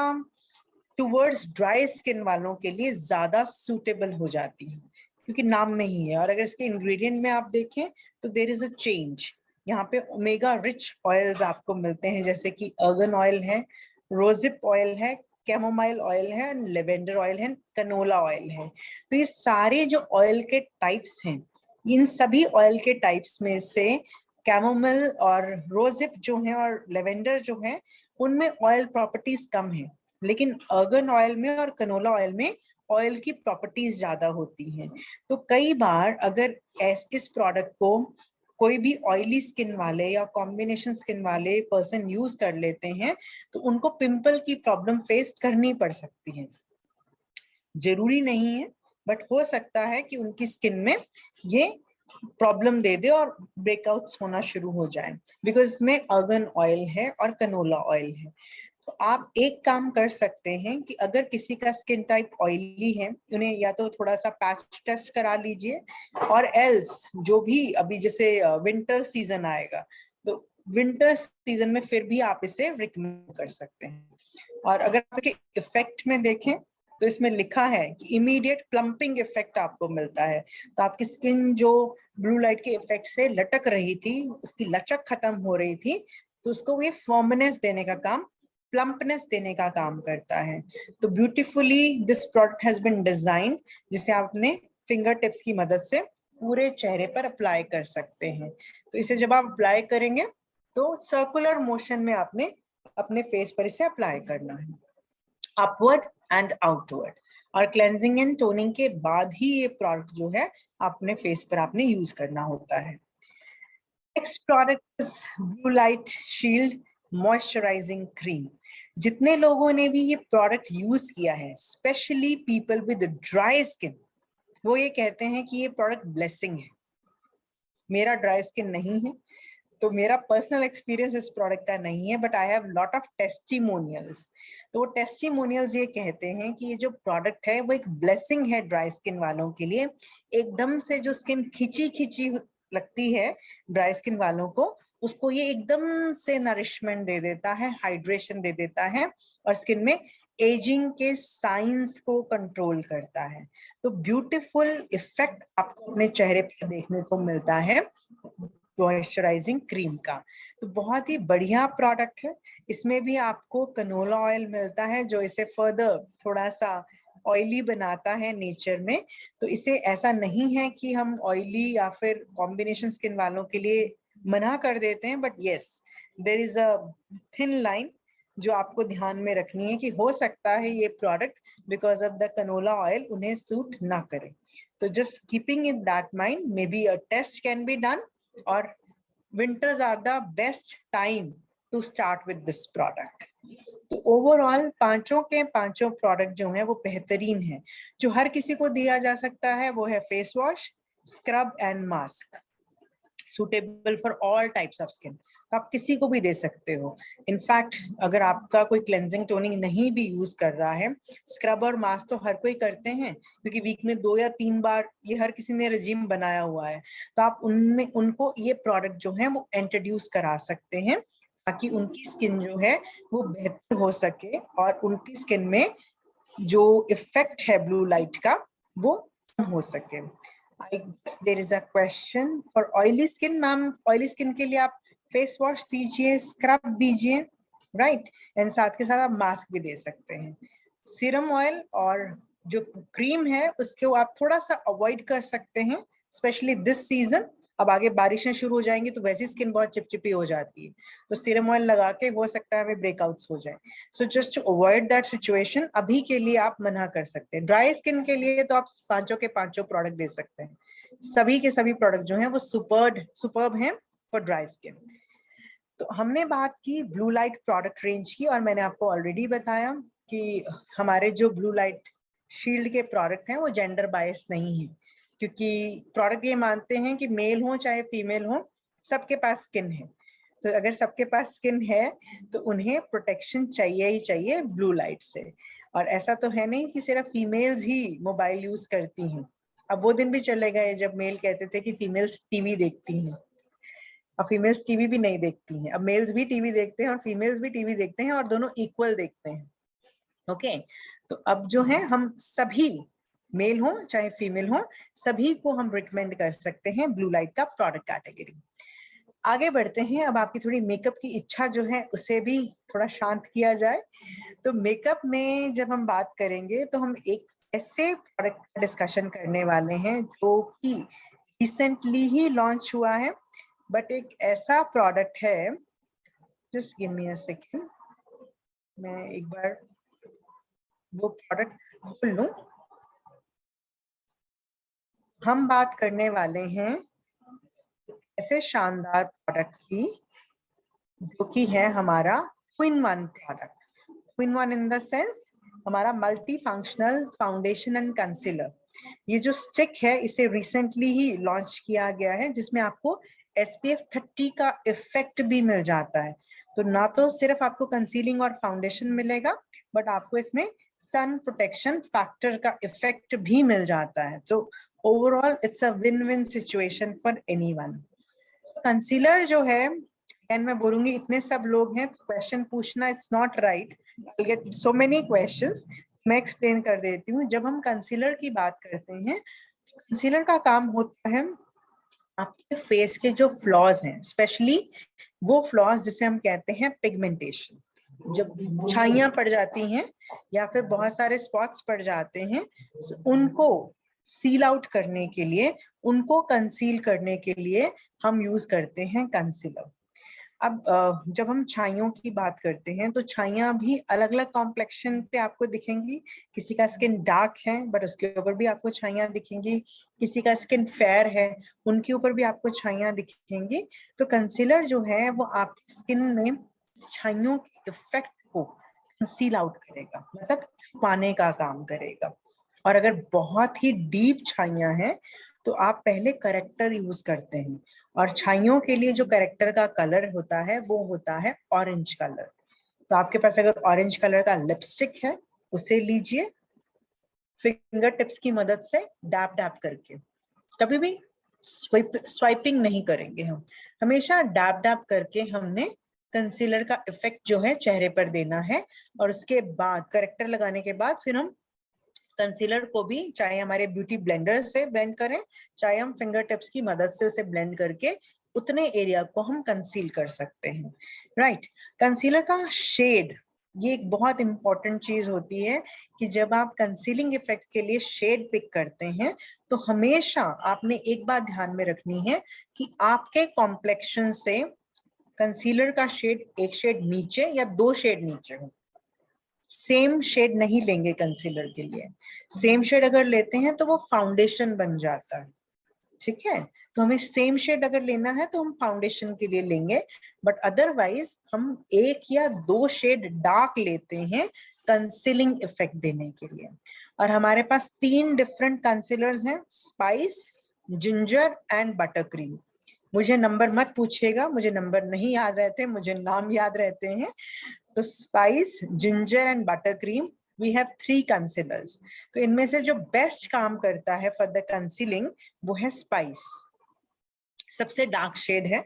टुवर्ड्स ड्राई स्किन वालों के लिए ज्यादा सूटेबल हो जाती है, क्योंकि नाम में ही है। और अगर इसके इंग्रेडिएंट में आप देखें तो देयर इज अ चेंज। यहाँ पे ओमेगा रिच ऑयल्स आपको मिलते हैं, जैसे कि अर्गन ऑयल है, रोजिप ऑयल है, कैमोमाइल ऑयल है, लेवेंडर ऑयल है, कनोला ऑयल है। तो ये सारे जो ऑयल के टाइप्स हैं, इन सभी ऑयल के टाइप्स में से कैमोमाइल और रोजिप जो है और लेवेंडर जो है उनमें ऑयल प्रॉपर्टीज कम है, लेकिन अर्गन ऑयल में और कनोला ऑयल में ऑयल की प्रॉपर्टीज ज्यादा होती हैं। तो कई बार अगर इस प्रोडक्ट को कोई भी ऑयली स्किन वाले या कॉम्बिनेशन स्किन वाले पर्सन यूज कर लेते हैं तो उनको पिंपल की प्रॉब्लम फेस करनी पड़ सकती है। जरूरी नहीं है, बट हो सकता है कि उनकी स्किन में ये प्रॉब्लम दे दे और ब्रेकआउट्स होना शुरू हो जाए, बिकॉज इसमें अर्गन ऑयल है और कनोला ऑयल है। तो आप एक काम कर सकते हैं कि अगर किसी का स्किन टाइप ऑयली है, उन्हें या तो थोड़ा सा पैच टेस्ट करा लीजिए, और एल्स जो भी अभी जैसे विंटर सीजन आएगा तो विंटर सीजन में फिर भी आप इसे रिकमेंड कर सकते हैं। और अगर आप इसके इफेक्ट में देखें तो इसमें लिखा है कि इमीडिएट प्लम्पिंग इफेक्ट आपको मिलता है। तो आपकी स्किन जो ब्लू लाइट के इफेक्ट से लटक रही थी, उसकी लचक खत्म हो रही थी, तो उसको ये फॉर्मनेस देने का काम, प्लम्पनेस देने का काम करता है। तो beautifully this product has been designed, जिसे आप अपने फिंगर टिप्स की मदद से पूरे चेहरे पर अप्लाई कर सकते हैं। तो इसे जब आप अप्लाई करेंगे तो सर्कुलर मोशन में आपने अपने फेस पर इसे अप्लाई करना है, अपवर्ड एंड आउटवर्ड। और क्लेंजिंग एंड टोनिंग के बाद ही ये प्रोडक्ट जो है अपने फेस पर आपने यूज करना होता है। Next product is blue light shield moisturising cream. जितने लोगों ने भी ये प्रोडक्ट यूज किया है, specially people with dry skin, वो ये कहते हैं कि ये प्रोडक्ट ब्लेसिंग है। मेरा ड्राई स्किन नहीं है तो मेरा पर्सनल एक्सपीरियंस इस प्रोडक्ट का नहीं है, but I have lot of testimonials. तो वो टेस्टिमोनियल्स ये कहते हैं कि ये जो प्रोडक्ट है वो एक ब्लेसिंग है ड्राई स्किन वालों के लिए। एकदम से जो स्किन खिंची खिंची लगती है ड्राई स्किन वालों को, उसको ये एकदम से नरिशमेंट दे देता है, हाइड्रेशन दे देता है, और स्किन में एजिंग के साइंस को कंट्रोल करता है। तो ब्यूटीफुल इफेक्ट आपको अपने चेहरे पर देखने को मिलता है मॉइस्चराइजिंग क्रीम का। तो बहुत ही बढ़िया प्रोडक्ट है। इसमें भी आपको कनोला ऑयल मिलता है जो इसे फर्दर थोड़ा सा ऑयली बनाता है नेचर में। तो इसे ऐसा नहीं है कि हम ऑयली या फिर कॉम्बिनेशन स्किन वालों के लिए मना कर देते हैं, but yes there is a thin line जो आपको ध्यान में रखनी है कि हो सकता है ये product because of the canola oil उन्हें सूट ना करे। तो just keeping in that mind, may be a test can be done, और winters are the best time to start with this product. तो ओवरऑल पांचों के पांचों प्रोडक्ट जो हैं वो बेहतरीन हैं। जो हर किसी को दिया जा सकता है वो है face wash, scrub and mask, suitable for all types of skin. तो आप किसी को भी दे सकते हो। इनफैक्ट अगर आपका कोई क्लेंजिंग टोनिंग नहीं भी यूज कर रहा है, स्क्रब और मास्क तो हर कोई करते हैं, क्योंकि वीक में 2 या 3 बार ये हर किसी ने रेजिम बनाया हुआ है। तो आप उनमें उनको ये प्रोडक्ट जो है वो इंट्रोड्यूस करा सकते हैं, ताकि उनकी स्किन जो है वो बेहतर हो सके और उनकी स्किन में जो इफेक्ट है ब्लू लाइट का वो कम हो सके। I guess there is a question for oily skin, ma'am. Oily skin के लिए आप फेस वॉश दीजिए, स्क्रब दीजिए, राइट, एंड साथ के साथ आप मास्क भी दे सकते हैं। सीरम ऑयल और जो क्रीम है उसको आप थोड़ा सा अवॉइड कर सकते हैं, स्पेशली दिस सीजन। अब आगे बारिशें शुरू हो जाएंगी तो वैसी स्किन बहुत चिपचिपी हो जाती है, तो सीरम ऑयल लगा के हो सकता है हमें ब्रेकआउट्स हो जाए। So just to avoid that situation अभी के लिए आप मना कर सकते हैं। ड्राई स्किन के लिए तो आप पांचों के पांचों प्रोडक्ट दे सकते हैं। सभी के सभी प्रोडक्ट जो हैं वो सुपर्ब हैं फॉर ड्राई स्किन। तो हमने बात की ब्लू लाइट प्रोडक्ट रेंज की, और मैंने आपको ऑलरेडी बताया कि हमारे जो ब्लू लाइट शील्ड के प्रोडक्ट हैं वो जेंडर बायस नहीं है, क्योंकि प्रोडक्ट ये मानते हैं कि मेल हो चाहे फीमेल हो, सबके पास स्किन है। तो अगर सबके पास स्किन है तो उन्हें प्रोटेक्शन चाहिए ही चाहिए ब्लू लाइट से। और ऐसा तो है नहीं कि सिर्फ फीमेल्स ही मोबाइल यूज करती हैं, अब वो दिन भी चले गए जब मेल कहते थे कि फीमेल्स टीवी देखती हैं। अब फीमेल्स टीवी भी नहीं देखती हैं, अब मेल्स भी टीवी देखते हैं और फीमेल्स भी टीवी देखते हैं और दोनों इक्वल देखते हैं। ओके, तो अब जो है हम सभी, मेल हो चाहे फीमेल हो, सभी को हम रिकमेंड कर सकते हैं ब्लू लाइट का प्रोडक्ट कैटेगरी। आगे बढ़ते हैं, अब आपकी थोड़ी मेकअप की इच्छा जो है उसे भी थोड़ा शांत किया जाए। तो मेकअप में जब हम बात करेंगे तो हम एक ऐसे प्रोडक्ट का डिस्कशन करने वाले हैं जो कि रिसेंटली ही लॉन्च हुआ है, बट एक ऐसा प्रोडक्ट है, just give me a second, मैं एक बार वो प्रोडक्ट खोल लूं। हम बात करने वाले हैं ऐसे शानदार प्रोडक्ट की जो कि है हमारा ट्विन-1 प्रोडक्ट। ट्विन-1 इन द सेंस हमारा multi functional foundation and concealer. ये जो स्टिक है इसे रिसेंटली ही लॉन्च किया गया है, जिसमें आपको SPF 30 का इफेक्ट भी मिल जाता है। तो ना तो सिर्फ आपको कंसीलिंग और फाउंडेशन मिलेगा, बट आपको इसमें सन प्रोटेक्शन फैक्टर का इफेक्ट भी मिल जाता है। तो overall it's a win win situation for anyone. Concealer जो है, एंड मैं बोलूंगी इतने सब लोग हैं, क्वेश्चन पूछना it's not right, I get so many questions, मैं एक्सप्लेन कर देती हूँ। जब हम कंसीलर की बात करते हैं, कंसीलर का काम होता है आपके फेस के जो फ्लॉज हैं, स्पेशली वो फ्लॉज जिसे हम कहते हैं पिगमेंटेशन, जब छाइयां पड़ जाती हैं या फिर बहुत सारे स्पॉट्स पड़ जाते हैं, उनको सील आउट करने के लिए, उनको कंसील करने के लिए हम यूज करते हैं कंसीलर। अब जब हम छाइयों की बात करते हैं तो छाइयां भी अलग अलग कॉम्प्लेक्शन पे आपको दिखेंगी। किसी का स्किन डार्क है बट उसके ऊपर भी आपको छाइयां दिखेंगी, किसी का स्किन फेयर है उनके ऊपर भी आपको छाइयां दिखेंगी। तो कंसीलर जो है वो आपकी स्किन में छाइयों के इफेक्ट को कंसील आउट करेगा, मतलब छुपाने का काम करेगा। और अगर बहुत ही डीप छाइयां हैं तो आप पहले करेक्टर यूज करते हैं, और छाइयों के लिए जो करेक्टर का कलर होता है वो होता है ऑरेंज कलर। तो आपके पास अगर ऑरेंज कलर का लिपस्टिक है उसे लीजिए, फिंगर टिप्स की मदद से डैप डैप करके, कभी भी स्वाइपिंग नहीं करेंगे हम, हमेशा डैप डैप करके हमने कंसीलर का इफेक्ट जो है चेहरे पर देना है। और उसके बाद करेक्टर लगाने के बाद फिर हम कंसीलर को भी चाहे हमारे ब्यूटी ब्लेंडर से ब्लेंड करें, चाहे हम फिंगर टिप्स की मदद से उसे ब्लेंड करके उतने एरिया को हम कंसील कर सकते हैं। राइट, कंसीलर का शेड, ये एक बहुत इंपॉर्टेंट चीज होती है कि जब आप कंसीलिंग इफेक्ट के लिए शेड पिक करते हैं तो हमेशा आपने एक बात ध्यान में रखनी है कि आपके कॉम्प्लेक्शन से कंसीलर का शेड एक शेड नीचे या 2 शेड नीचे हो। सेम शेड नहीं लेंगे कंसीलर के लिए, सेम शेड अगर लेते हैं तो वो फाउंडेशन बन जाता है, ठीक है। तो हमें सेम शेड अगर लेना है तो हम फाउंडेशन के लिए लेंगे, बट अदरवाइज हम 1 या 2 शेड डार्क लेते हैं कंसीलिंग इफेक्ट देने के लिए। और हमारे पास 3 डिफरेंट कंसीलर्स हैं, spice, ginger and butter cream. मुझे नंबर मत पूछिएगा, मुझे नंबर नहीं याद रहते, मुझे नाम याद रहते हैं। तो spice, ginger and butter cream, we have 3 concealers. तो इनमें से जो बेस्ट काम करता है फॉर द कंसीलिंग वो है स्पाइस, सबसे डार्क शेड है।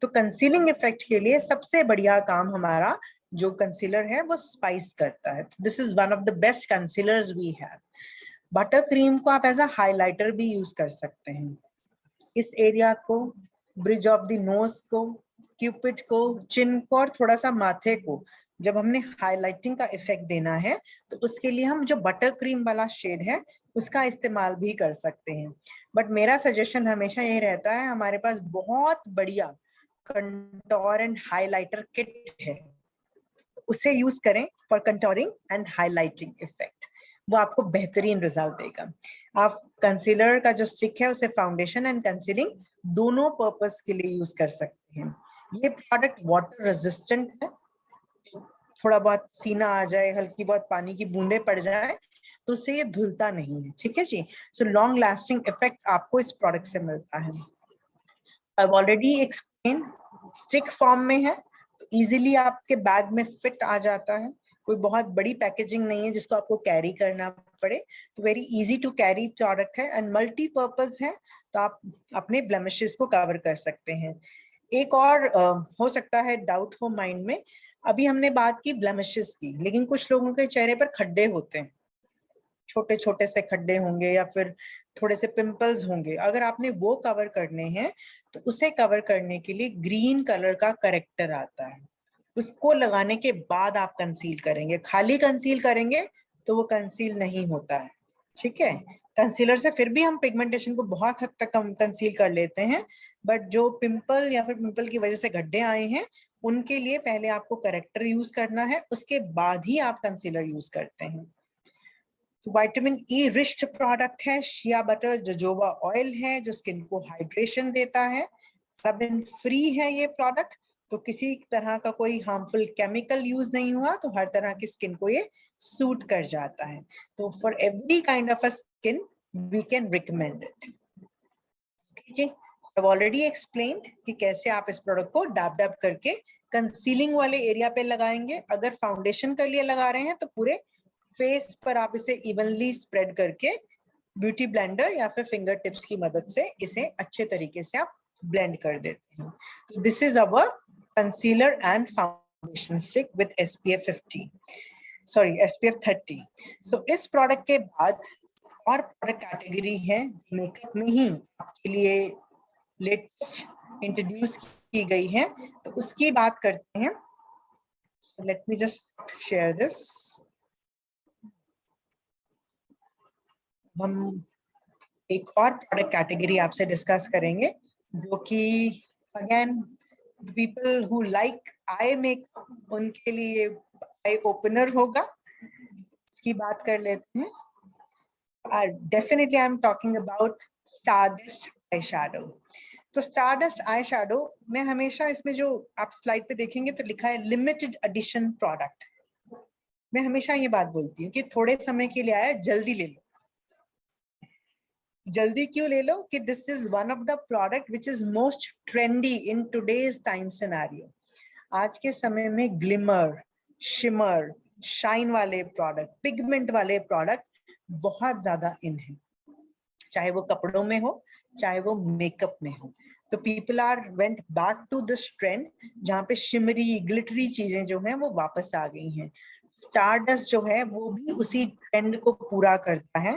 तो कंसीलिंग इफेक्ट के लिए सबसे बढ़िया काम हमारा जो कंसीलर है वो स्पाइस करता है। This is one of the best concealers we have. Butter cream को आप एज अ हाइलाइटर भी यूज कर सकते हैं। इस एरिया को, ब्रिज ऑफ द नोज को, क्यूपिड को, चिन को और थोड़ा सा माथे को जब हमने हाइलाइटिंग का इफेक्ट देना है तो उसके लिए हम जो बटर क्रीम वाला शेड है उसका इस्तेमाल भी कर सकते हैं। बट मेरा सजेशन हमेशा यही रहता है, हमारे पास बहुत बढ़िया कंटोर एंड हाइलाइटर किट है, उसे यूज करें for contouring and highlighting effect, वो आपको बेहतरीन रिजल्ट देगा। आप कंसीलर का जो स्टिक है उसे फाउंडेशन एंड कंसीलिंग दोनों पर्पस के लिए यूज कर सकते हैं। ये प्रोडक्ट वाटर रेजिस्टेंट है, थोड़ा बहुत सीना आ जाए, हल्की बहुत पानी की बूंदे पड़ जाए तो उससे ये धुलता नहीं है, ठीक है जी। सो लॉन्ग लास्टिंग इफेक्ट आपको इस प्रोडक्ट से मिलता है। I already explain, stick form में है तो इजीली आपके बैग में फिट आ जाता है, कोई बहुत बड़ी पैकेजिंग नहीं है जिसको आपको कैरी करना पड़े, तो very easy to carry product है एंड मल्टीपर्पज है, तो आप अपने ब्लेमिशेस को कवर कर सकते हैं। एक और हो सकता है डाउट हो माइंड में, अभी हमने बात की ब्लेमिशेस की, लेकिन कुछ लोगों के चेहरे पर खड्डे होते हैं, छोटे छोटे से खड्डे होंगे या फिर थोड़े से पिंपल्स होंगे। अगर आपने वो कवर करने हैं तो उसे कवर करने के लिए ग्रीन कलर का करेक्टर आता है, उसको लगाने के बाद आप कंसील करेंगे। खाली कंसील करेंगे तो वो कंसील नहीं होता है, ठीक है। कंसीलर से फिर भी हम पिगमेंटेशन को बहुत हद तक हम कंसील कर लेते हैं, बट जो पिंपल या फिर पिंपल की वजह से गड्ढे आए हैं उनके लिए पहले आपको करेक्टर यूज करना है, उसके बाद ही आप कंसीलर यूज करते हैं। तो विटामिन ई रिच प्रोडक्ट है, शिया बटर जोजोबा ऑयल है जो स्किन को हाइड्रेशन देता है, सबइन फ्री है ये प्रोडक्ट, तो किसी तरह का कोई हार्मफुल केमिकल यूज नहीं हुआ, तो हर तरह की स्किन को ये सूट कर जाता है। तो for every kind of a skin we can recommend it. ठीक है, I've already explained कि कैसे आप इस प्रोडक्ट को डैब डैब करके कंसीलिंग वाले एरिया पे लगाएंगे। अगर फाउंडेशन के लिए लगा रहे हैं तो पूरे फेस पर आप इसे इवनली स्प्रेड करके ब्यूटी ब्लेंडर या फिर फिंगर टिप्स की मदद से इसे अच्छे तरीके से आप ब्लेंड कर देते हैं। तो this is our concealer and foundation stick with SPF 50, sorry SPF 30। सो इस प्रोडक्ट के बाद और प्रोडक्ट कैटेगरी है मेकअप में ही आपके लिए लेटेस्ट इंट्रोड्यूस की गई है, तो उसकी बात करते हैं। Let me just share this. हम एक और प्रोडक्ट कैटेगरी आपसे डिस्कस करेंगे जो कि again people who like eye makeup उनके लिए आई ओपनर होगा। इसकी बात कर लेते हैं। Definitely I am talking about stardust eye shadow. तो स्टारडस्ट आई शैडो में हमेशा इसमें जो आप स्लाइड पे देखेंगे तो लिखा है लिमिटेड एडिशन प्रोडक्ट। मैं हमेशा ये बात बोलती हूँ कि थोड़े समय के लिए आया, जल्दी ले लो। जल्दी क्यों ले लो कि this is one of the product which is most trendy in today's time scenario. आज के समय में ग्लिमर, शिमर, शाइन वाले प्रोडक्ट, पिगमेंट वाले प्रोडक्ट बहुत ज्यादा इन है, चाहे वो कपड़ों में हो चाहे वो मेकअप में हो। तो people are went back to this trend जहाँ पे शिमरी ग्लिटरी चीजें जो हैं वो वापस आ गई हैं। स्टारडस्ट जो है वो भी उसी ट्रेंड को पूरा करता है।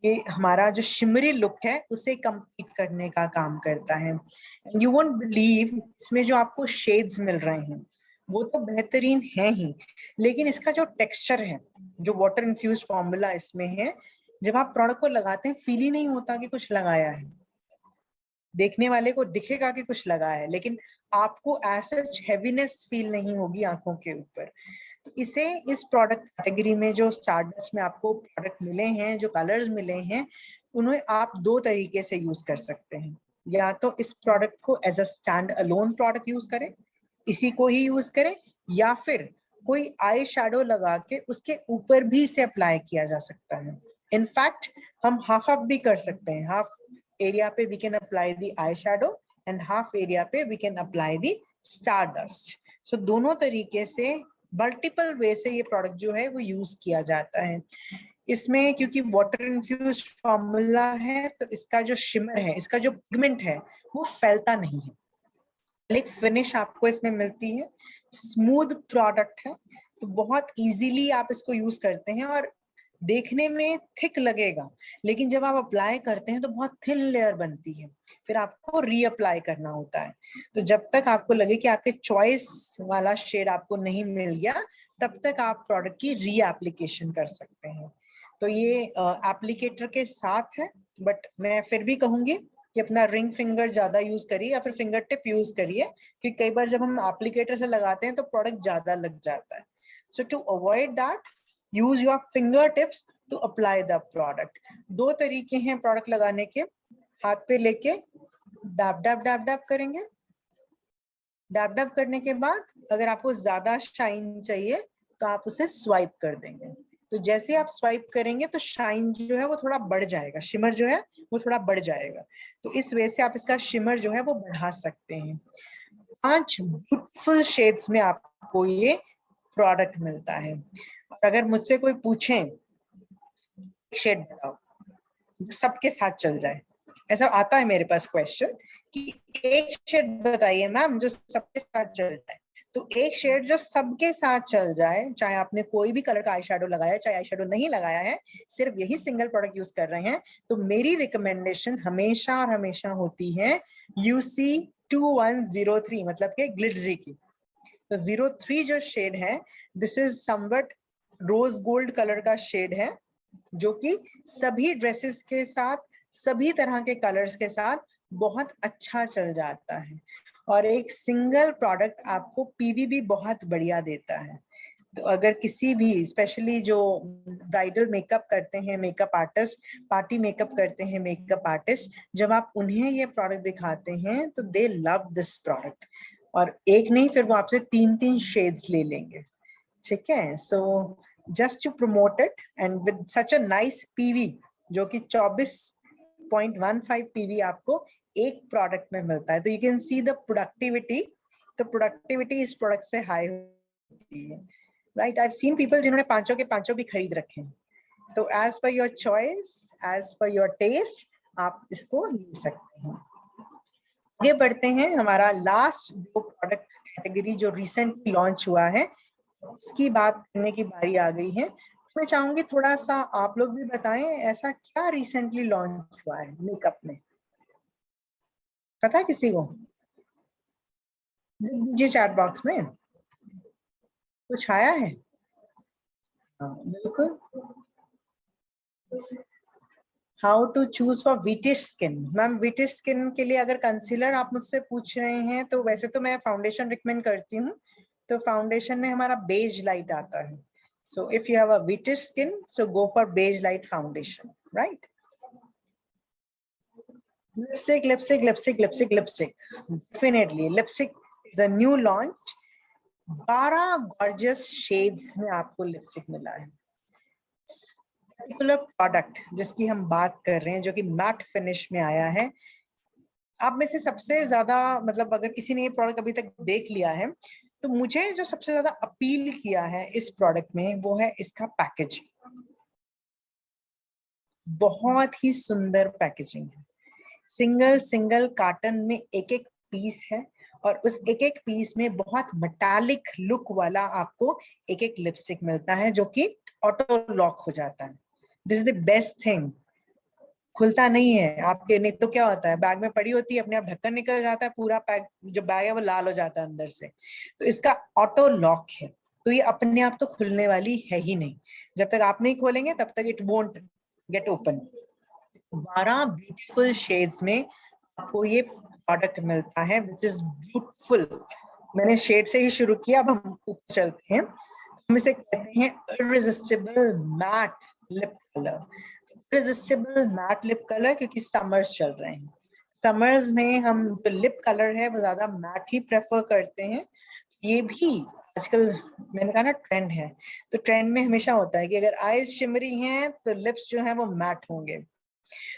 ये हमारा जो शिमरी लुक है उसे कंप्लीट करने का काम करता है। यू वोंट बिलीव इसमें जो आपको शेड्स मिल रहे हैं वो तो बेहतरीन है ही, लेकिन इसका जो टेक्सचर है, जो वाटर इन्फ्यूज फॉर्मूला इसमें है, जब आप प्रोडक्ट को लगाते हैं फील ही नहीं होता कि कुछ लगाया है। देखने वाले को दिखेगा कि कुछ लगा है, लेकिन आपको ऐसा हैवीनेस फील नहीं होगी आंखों के ऊपर। तो इसे इस प्रोडक्ट कैटेगरी में जो स्टारडस्ट में आपको प्रोडक्ट मिले हैं, जो कलर्स मिले हैं, उन्हें आप दो तरीके से यूज कर सकते हैं। या तो इस प्रोडक्ट को as a stand alone product use करें, इसी को ही यूज करें, या फिर कोई आई शैडो लगा के उसके ऊपर भी इसे अप्लाई किया जा सकता है। इनफैक्ट हम हाफ हाफ भी कर सकते हैं। हाफ एरिया पे we can apply the eye shadow and half area पे we can apply the stardust. So दोनों तरीके से मल्टीपल वे से ये प्रोडक्ट जो है वो यूज किया जाता है। इसमें क्योंकि वाटर इन्फ्यूज फॉर्मूला है तो इसका जो शिमर है, इसका जो पिगमेंट है वो फैलता नहीं है, एक फिनिश आपको इसमें मिलती है। स्मूथ प्रोडक्ट है, तो बहुत इजीली आप इसको यूज करते हैं और देखने में थिक लगेगा, लेकिन जब आप अप्लाई करते हैं तो बहुत थिन लेयर बनती है, फिर आपको रीअप्लाई करना होता है। तो जब तक आपको लगे कि आपके चॉइस वाला शेड आपको नहीं मिल गया, तब तक आप प्रोडक्ट की री-एप्लीकेशन कर सकते हैं। तो ये एप्लीकेटर के साथ है, बट मैं फिर भी कहूंगी कि अपना रिंग फिंगर ज्यादा यूज करिए या फिर फिंगर टिप यूज करिए, क्योंकि कई बार जब हम एप्लीकेटर से लगाते हैं तो प्रोडक्ट ज्यादा लग जाता है। So to avoid that, use your finger tips to apply the product. दो तरीके हैं प्रोडक्ट लगाने के, हाथ पे लेके डैब डैब डैब डैब करेंगे, डैब डैब करने के बाद अगर आपको ज्यादा शाइन चाहिए तो आप उसे स्वाइप कर देंगे। तो जैसे आप स्वाइप करेंगे तो शाइन जो है वो थोड़ा बढ़ जाएगा, शिमर जो है वो थोड़ा बढ़ जाएगा। तो इस वजह से आप इसका शिमर जो है वो बढ़ा सकते हैं। 5 ब्यूटीफुल शेड्स में आपको ये प्रोडक्ट मिलता है। और अगर मुझसे कोई पूछे शेड बताओ जो सबके साथ चल जाए। ऐसा आता है मेरे पास क्वेश्चन कि एक शेड बताइए मैम जो सबके साथ चल जाए। तो एक शेड जो सबके साथ चल जाए, चाहे आपने कोई भी कलर का आई शेडो लगाया है, चाहे आई शेडो नहीं लगाया है, सिर्फ यही सिंगल प्रोडक्ट यूज कर रहे हैं, तो मेरी रिकमेंडेशन हमेशा और हमेशा होती है UC 2103 मतलब के ग्लिट्जी की। तो 03 जो शेड है, this is somewhat rose gold colour का शेड है, जो कि सभी ड्रेसेस के साथ, सभी तरह के कलर्स के साथ बहुत अच्छा चल जाता है। और एक सिंगल प्रोडक्ट आपको पीवी भी बहुत बढ़िया देता है। तो अगर किसी भी, स्पेशली जो ब्राइडल मेकअप करते हैं मेकअप आर्टिस्ट, पार्टी मेकअप करते हैं मेकअप आर्टिस्ट, जब आप उन्हें ये प्रोडक्ट दिखाते हैं तो दे लव दिस प्रोडक्ट। और एक नहीं, फिर वो आपसे 3-3 शेड्स ले लेंगे। ठीक है, so just to promote it and with such a nice PV, जो कि 24.15 पीवी आपको एक प्रोडक्ट में मिलता है। तो you can see the productivity, तो प्रोडक्टिविटी इस प्रोडक्ट से हाई होती है, right. I have seen people जिन्होंने पांचों के पांचों भी खरीद रखे हैं। तो as per your choice, as per your taste, आप इसको ले सकते हैं। आगे बढ़ते हैं, हमारा लास्ट जो प्रोडक्ट कैटेगरी जो रिसेंटली लॉन्च हुआ है, इसकी बात करने की बारी आ गई है। मैं चाहूंगी थोड़ा सा आप लोग भी बताएं, ऐसा क्या रिसेंटली लॉन्च हुआ है मेकअप में, पता है किसी को? लिख दीजिए चैट बॉक्स में, कुछ आया है? हाँ बिल्कुल। How to choose for wheatish skin. Ma'am wheatish skin के लिए अगर कंसीलर आप मुझसे पूछ रहे हैं, तो वैसे तो मैं फाउंडेशन रिकमेंड करती हूँ। तो फाउंडेशन में हमारा बेज लाइट आता है। So if you have a wheatish skin, so go for beige light foundation, right. Lipstick lipstick lipstick lipstick lipstick, definitely lipstick is a new launch. 12 gorgeous shades में आपको lipstick मिला है। Particular product जिसकी हम बात कर रहे हैं, जो कि मैट फिनिश में आया है, आप में से सबसे ज्यादा, मतलब अगर किसी ने ये प्रोडक्ट अभी तक देख लिया है, तो मुझे जो सबसे ज्यादा अपील किया है इस प्रोडक्ट में, वो है इसका पैकेजिंग। बहुत ही सुंदर पैकेजिंग है। सिंगल सिंगल कार्टन में एक एक पीस है, और उस एक एक पीस में बहुत मेटालिक लुक वाला आपको एक एक लिपस्टिक मिलता है, जो कि ऑटो लॉक हो जाता है। This is the best thing. खुलता नहीं है आपके, नहीं तो क्या होता है, बैग में पड़ी होती है, अपने आप ढक्कन निकल जाता है, पूरा पैक जो बैग है वो लाल हो जाता है अंदर से। तो इसका ऑटो लॉक है, तो ये अपने आप तो खुलने वाली है ही नहीं। जब तक आप नहीं खोलेंगे तब तक it won't get open. 12 beautiful shades में आपको ये प्रोडक्ट मिलता है, विच इज ब्यूटीफुल। मैंने शेड से ही शुरू किया, अब हम ऊपर चलते हैं। हम इसे कहते हैं irresistible mat lip colour. Irresistible mat lip colour, क्योंकि समर्स चल रहे हैं। समर्स में हम जो लिप कलर है वो ज्यादा मैट ही प्रेफर करते हैं। ये भी आजकल, मैंने कहा ना, ट्रेंड है। तो ट्रेंड में हमेशा होता है कि अगर आईज शिमरी हैं तो लिप्स जो है वो मैट होंगे।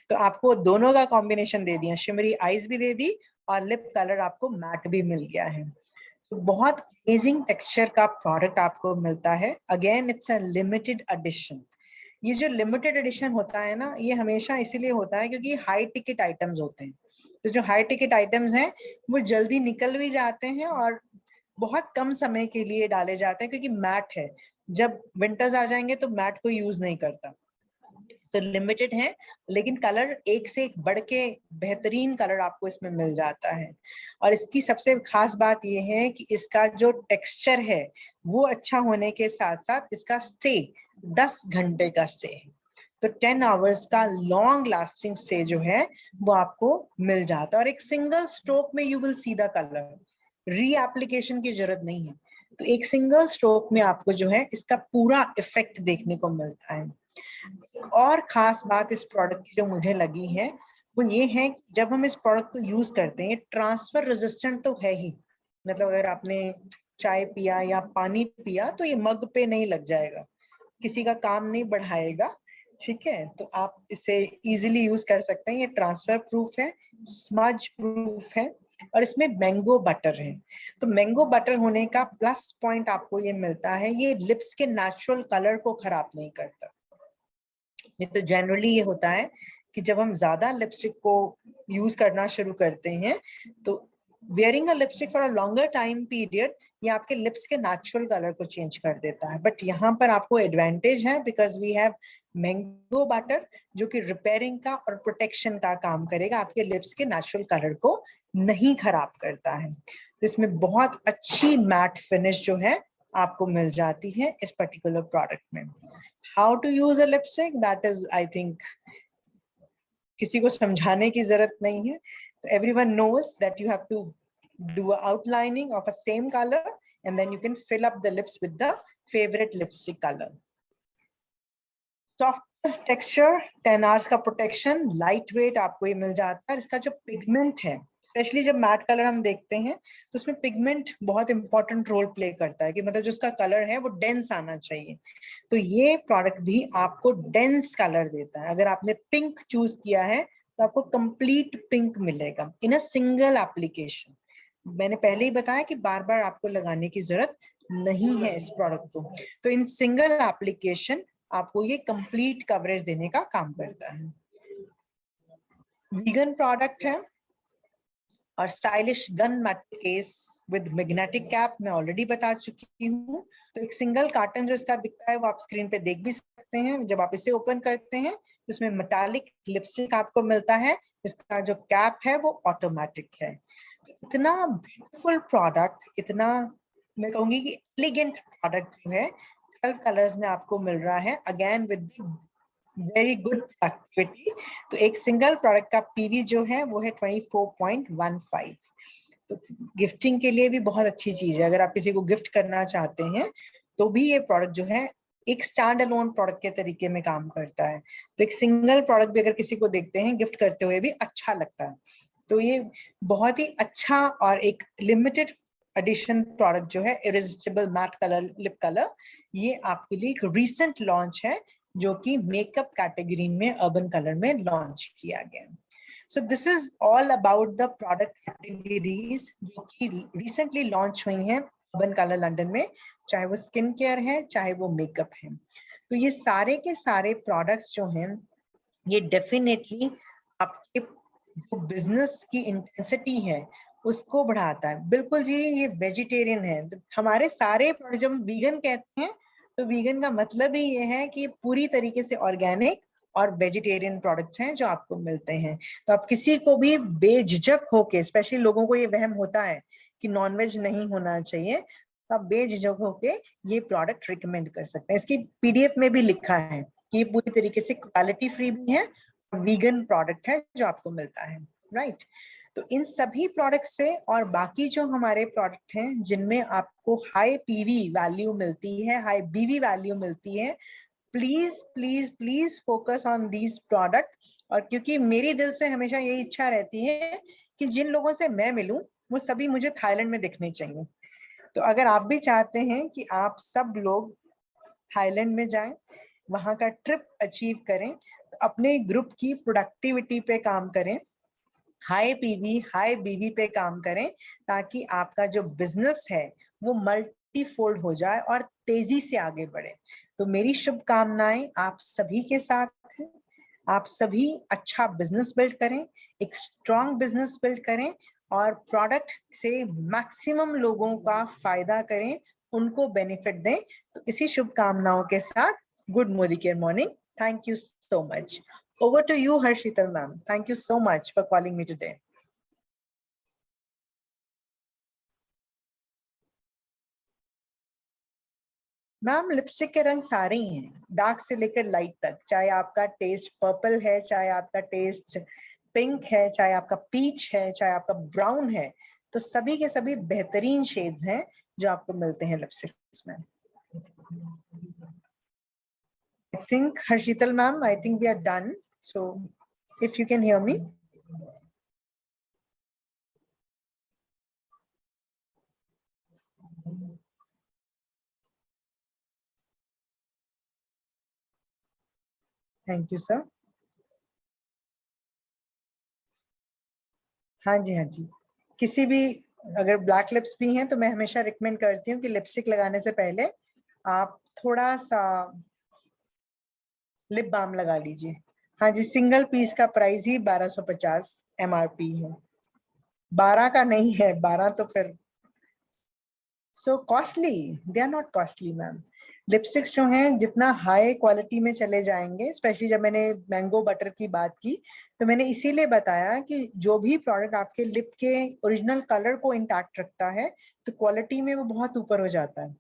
तो आपको दोनों का कॉम्बिनेशन दे दिया, शिमरी आईज भी दे दी और लिप कलर आपको मैट भी मिल गया है। तो बहुत अमेजिंग टेक्सचर का प्रोडक्ट आपको मिलता है। Again it's a limited edition. ये जो लिमिटेड एडिशन होता है ना, ये हमेशा इसीलिए होता है क्योंकि हाई टिकट आइटम्स होते हैं। तो जो हाई टिकट आइटम्स हैं वो जल्दी निकल भी जाते हैं और बहुत कम समय के लिए डाले जाते हैं, क्योंकि मैट है। जब विंटर्स आ जाएंगे तो मैट को यूज नहीं करता, तो लिमिटेड है। लेकिन कलर एक से एक बढ़ के बेहतरीन कलर आपको इसमें मिल जाता है। और इसकी सबसे खास बात यह है कि इसका जो टेक्सचर है वो अच्छा होने के साथ साथ इसका स्टे 10 घंटे का स्टे है। तो 10 आवर्स का लॉन्ग लास्टिंग स्टे जो है वो आपको मिल जाता है। और एक सिंगल स्ट्रोक में you will see the colour, री एप्लीकेशन की जरूरत नहीं है। तो एक सिंगल स्ट्रोक में आपको जो है इसका पूरा इफेक्ट देखने को मिलता है। और खास बात इस प्रोडक्ट की जो मुझे लगी है वो ये है कि जब हम इस प्रोडक्ट को यूज करते हैं, ट्रांसफर रेजिस्टेंट तो है ही। मतलब अगर आपने चाय पिया या पानी पिया तो ये मग पे नहीं लग जाएगा, किसी का काम नहीं बढ़ाएगा। ठीक है, तो आप इसे इजीली यूज कर सकते हैं। ये ट्रांसफर प्रूफ है, स्मज प्रूफ है, और इसमें मैंगो बटर है। तो मैंगो बटर होने का प्लस पॉइंट आपको ये मिलता है, ये लिप्स के नेचुरल कलर को खराब नहीं करता। ये तो जनरली ये होता है कि जब हम ज्यादा लिपस्टिक को यूज करना शुरू करते हैं तो wearing a lipstick for a longer time period ये आपके लिप्स के नेचुरल कलर को चेंज कर देता है। बट यहाँ पर आपको एडवांटेज है because we have mango butter जो कि रिपेयरिंग का और प्रोटेक्शन का काम करेगा, आपके लिप्स के नेचुरल कलर को नहीं खराब करता है। इसमें बहुत अच्छी मैट फिनिश जो है आपको मिल जाती है इस पर्टिकुलर प्रोडक्ट में। How to use a lipstick, that is I think किसी को समझाने की जरूरत नहीं है। Everyone knows that you have to do a outlining of a same color and then you can fill up the lips with the favorite lipstick color. Soft texture, 10 hours का protection, lightweight आपको ये मिल जाता है। इसका जो pigment है, specially जब matte colour हम देखते हैं तो उसमें पिगमेंट बहुत इंपॉर्टेंट रोल प्ले करता है कि मतलब जो उसका कलर है वो डेंस आना चाहिए। तो ये प्रोडक्ट भी आपको डेंस कलर देता है। अगर आपने पिंक चूज किया है तो आपको कंप्लीट पिंक मिलेगा इन अ सिंगल एप्लीकेशन। मैंने पहले ही बताया कि बार बार आपको लगाने की जरूरत नहीं है इस प्रोडक्ट को, तो इन सिंगल एप्लीकेशन आपको ये कंप्लीट कवरेज देने का काम करता है। वीगन प्रोडक्ट है और stylish gunmetal case with magnetic cap मैं ऑलरेडी बता चुकी हूँ। तो एक सिंगल कार्टन जो इसका दिखता है वो आप स्क्रीन पे देख भी सकते हैं। जब आप इसे ओपन करते हैं इसमें मेटालिक लिपस्टिक आपको मिलता है। इसका जो कैप है वो ऑटोमेटिक है। इतना ब्यूटीफुल प्रोडक्ट, इतना मैं कहूंगी कि एलिगेंट प्रोडक्ट जो है 12 कलर्स में आपको मिल रहा है, again with very good activity. तो एक सिंगल प्रोडक्ट का पीवी जो है वो है 24.15। तो गिफ्टिंग के लिए भी बहुत अच्छी चीज है। अगर आप किसी को गिफ्ट करना चाहते हैं तो भी ये प्रोडक्ट जो है एक स्टैंड अलोन प्रोडक्ट के तरीके में काम करता है। तो एक सिंगल प्रोडक्ट भी अगर किसी को देखते हैं गिफ्ट करते हुए भी अच्छा लगता है। तो ये बहुत ही अच्छा और एक लिमिटेड एडिशन प्रोडक्ट जो है इरिजिस्टिबल मैट कलर लिप कलर, ये आपके लिए एक रीसेंट लॉन्च है जो कि मेकअप कैटेगरी में अर्बन कलर में लॉन्च किया गया। सो this is all about the product categories जो कि रिसेंटली लॉन्च हुई हैं अर्बन कलर लंदन में, चाहे वो स्किन केयर है चाहे वो मेकअप है। तो ये सारे के सारे प्रोडक्ट्स जो हैं ये डेफिनेटली आपके जो बिजनेस की इंटेंसिटी है उसको बढ़ाता है। बिल्कुल जी, ये वेजिटेरियन है। तो हमारे सारे जब हम वीगन कहते हैं तो वीगन का मतलब ही ये है कि पूरी तरीके से ऑर्गेनिक और वेजिटेरियन प्रोडक्ट्स हैं जो आपको मिलते हैं। तो आप किसी को भी बेझिझक होके, स्पेशली लोगों को ये वहम होता है कि नॉनवेज नहीं होना चाहिए, तो आप बेझिझक होके ये प्रोडक्ट रिकमेंड कर सकते हैं। इसकी पीडीएफ में भी लिखा है कि ये पूरी तरीके से क्वालिटी फ्री भी है, वीगन प्रोडक्ट है जो आपको मिलता है, राइट। तो इन सभी प्रोडक्ट से और बाकी जो हमारे प्रोडक्ट हैं जिनमें आपको हाई पीवी वैल्यू मिलती है, हाई बीवी वैल्यू मिलती है, please please please focus on these product. और क्योंकि मेरी दिल से हमेशा यही इच्छा रहती है कि जिन लोगों से मैं मिलूं वो सभी मुझे थाईलैंड में दिखने चाहिए। तो अगर आप भी चाहते हैं कि आप सब लोग थाईलैंड में जाएं, वहां का ट्रिप अचीव करें, तो अपने ग्रुप की प्रोडक्टिविटी पे काम करें, हाई पीवी हाई बीवी पे काम करें, ताकि आपका जो बिजनेस है वो मल्टीफोल्ड हो जाए और तेजी से आगे बढ़े। तो मेरी शुभकामनाएं आप सभी के साथ हैं। आप सभी अच्छा बिजनेस बिल्ड करें, एक स्ट्रॉन्ग बिजनेस बिल्ड करें और प्रोडक्ट से मैक्सिमम लोगों का फायदा करें, उनको बेनिफिट दें। तो इसी शुभकामनाओं के साथ good Modi care morning. Thank you so much. Over to you, Harshital ma'am. Thank you so much for calling me today. Ma'am lipstick के रंग सारे ही हैं, डार्क से लेकर लाइट तक। चाहे आपका टेस्ट पर्पल है, चाहे आपका टेस्ट पिंक है, चाहे आपका पीच है, चाहे आपका ब्राउन है, तो सभी के सभी बेहतरीन शेड्स हैं जो आपको मिलते हैं लिपस्टिक्स में। I think Harshital ma'am, I think we are done. So if you can hear me. Thank you sir. हाँ जी, हाँ जी। किसी भी अगर ब्लैक लिप्स भी हैं तो मैं हमेशा रिकमेंड करती हूँ कि लिपस्टिक लगाने से पहले आप थोड़ा सा लिप बाम लगा लीजिए। हाँ जी, सिंगल पीस का प्राइस ही 1250 MRP है, 12 का नहीं है, 12 तो फिर so costly, they are not costly ma'am. Lipsticks जो हैं जितना हाई क्वालिटी में चले जाएंगे, स्पेशली जब मैंने मैंगो बटर की बात की तो मैंने इसीलिए बताया कि जो भी प्रोडक्ट आपके लिप के ओरिजिनल कलर को इंटैक्ट रखता है तो क्वालिटी में वो बहुत ऊपर हो जाता है।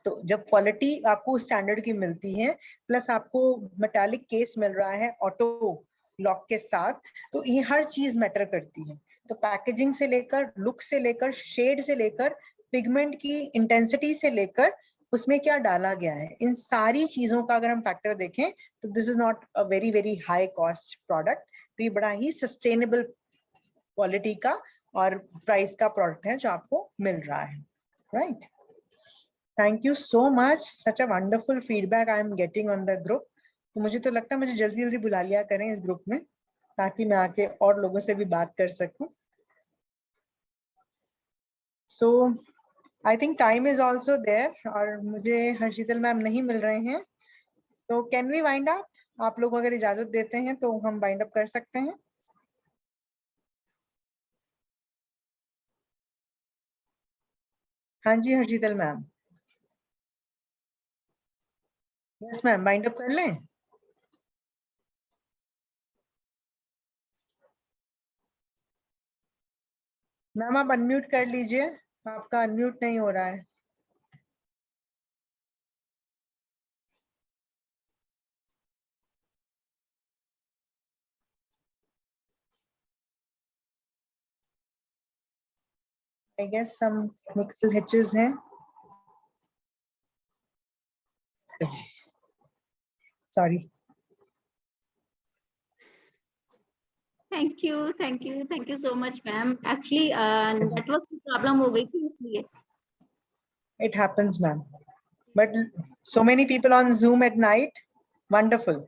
तो जब क्वालिटी आपको उस स्टैंडर्ड की मिलती है प्लस आपको मेटालिक केस मिल रहा है ऑटो लॉक के साथ, तो ये हर चीज मैटर करती है। तो पैकेजिंग से लेकर, लुक से लेकर, शेड से लेकर, पिगमेंट की इंटेंसिटी से लेकर उसमें क्या डाला गया है, इन सारी चीजों का अगर हम फैक्टर देखें तो this is not a very very high cost product. तो ये बड़ा ही सस्टेनेबल क्वालिटी का और प्राइस का प्रोडक्ट है जो आपको मिल रहा है, right? Thank you so much, such a wonderful feedback I am getting on the group. तो मुझे तो लगता है मुझे जल्दी जल्दी बुला लिया करें इस ग्रुप में ताकि मैं आके और लोगों से भी बात कर सकूं। So I think time is also there और मुझे हर्षितल मैम नहीं मिल रहे हैं, तो कैन वी वाइंड अप? आप लोग अगर इजाजत देते हैं तो हम वाइंड अप कर सकते हैं। हाँ जी Harshital ma'am. Yes ma'am, wind up कर लें? मैम आप अनम्यूट कर लीजिए, आपका अनम्यूट नहीं हो रहा है। I guess some technical hitches हैं। Sorry. Thank you so much ma'am. Actually network की प्रॉब्लम हो गई थी इसलिए। It happens, ma'am. But so many people on Zoom at night. Wonderful.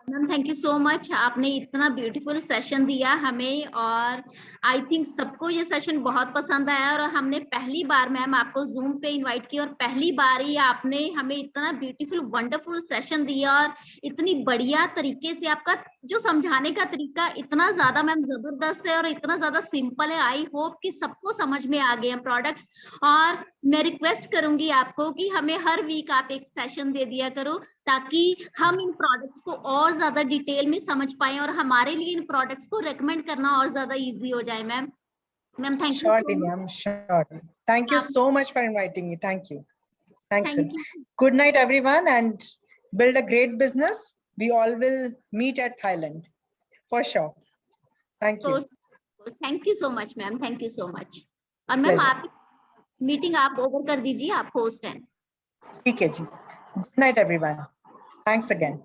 Ma'am thank you so much, आपने इतना beautiful session दिया हमें और आई थिंक सबको ये सेशन बहुत पसंद आया। और हमने पहली बार मैम आपको जूम पे इनवाइट किया और पहली बार ही आपने हमें इतना ब्यूटीफुल वंडरफुल सेशन दिया और इतनी बढ़िया तरीके से आपका जो समझाने का तरीका इतना ज्यादा मैम जबरदस्त है और इतना ज्यादा सिंपल है। आई होप कि सबको समझ में आ गए हैं प्रोडक्ट्स। और मैं रिक्वेस्ट करूंगी आपको कि हमें हर वीक आप एक सेशन दे दिया करो ताकि हम इन प्रोडक्ट्स को और ज्यादा डिटेल में समझ पाए और हमारे लिए इन प्रोडक्ट्स को रेकमेंड करना और ज्यादा इजी हो जाए। Ma'am thank you Surely, ma'am. Surely. Thank you so much for inviting me. Thank you. Thanks, sir. Thank you Good night, everyone, and build a great business. We all will meet at Thailand for sure. Thank you. Thank you so much ma'am, thank you so much. और ma'am Pleasure. आप meeting आप over कर दीजिए, आप host हैं। ठीक है जी। Good night, everyone. Thanks again.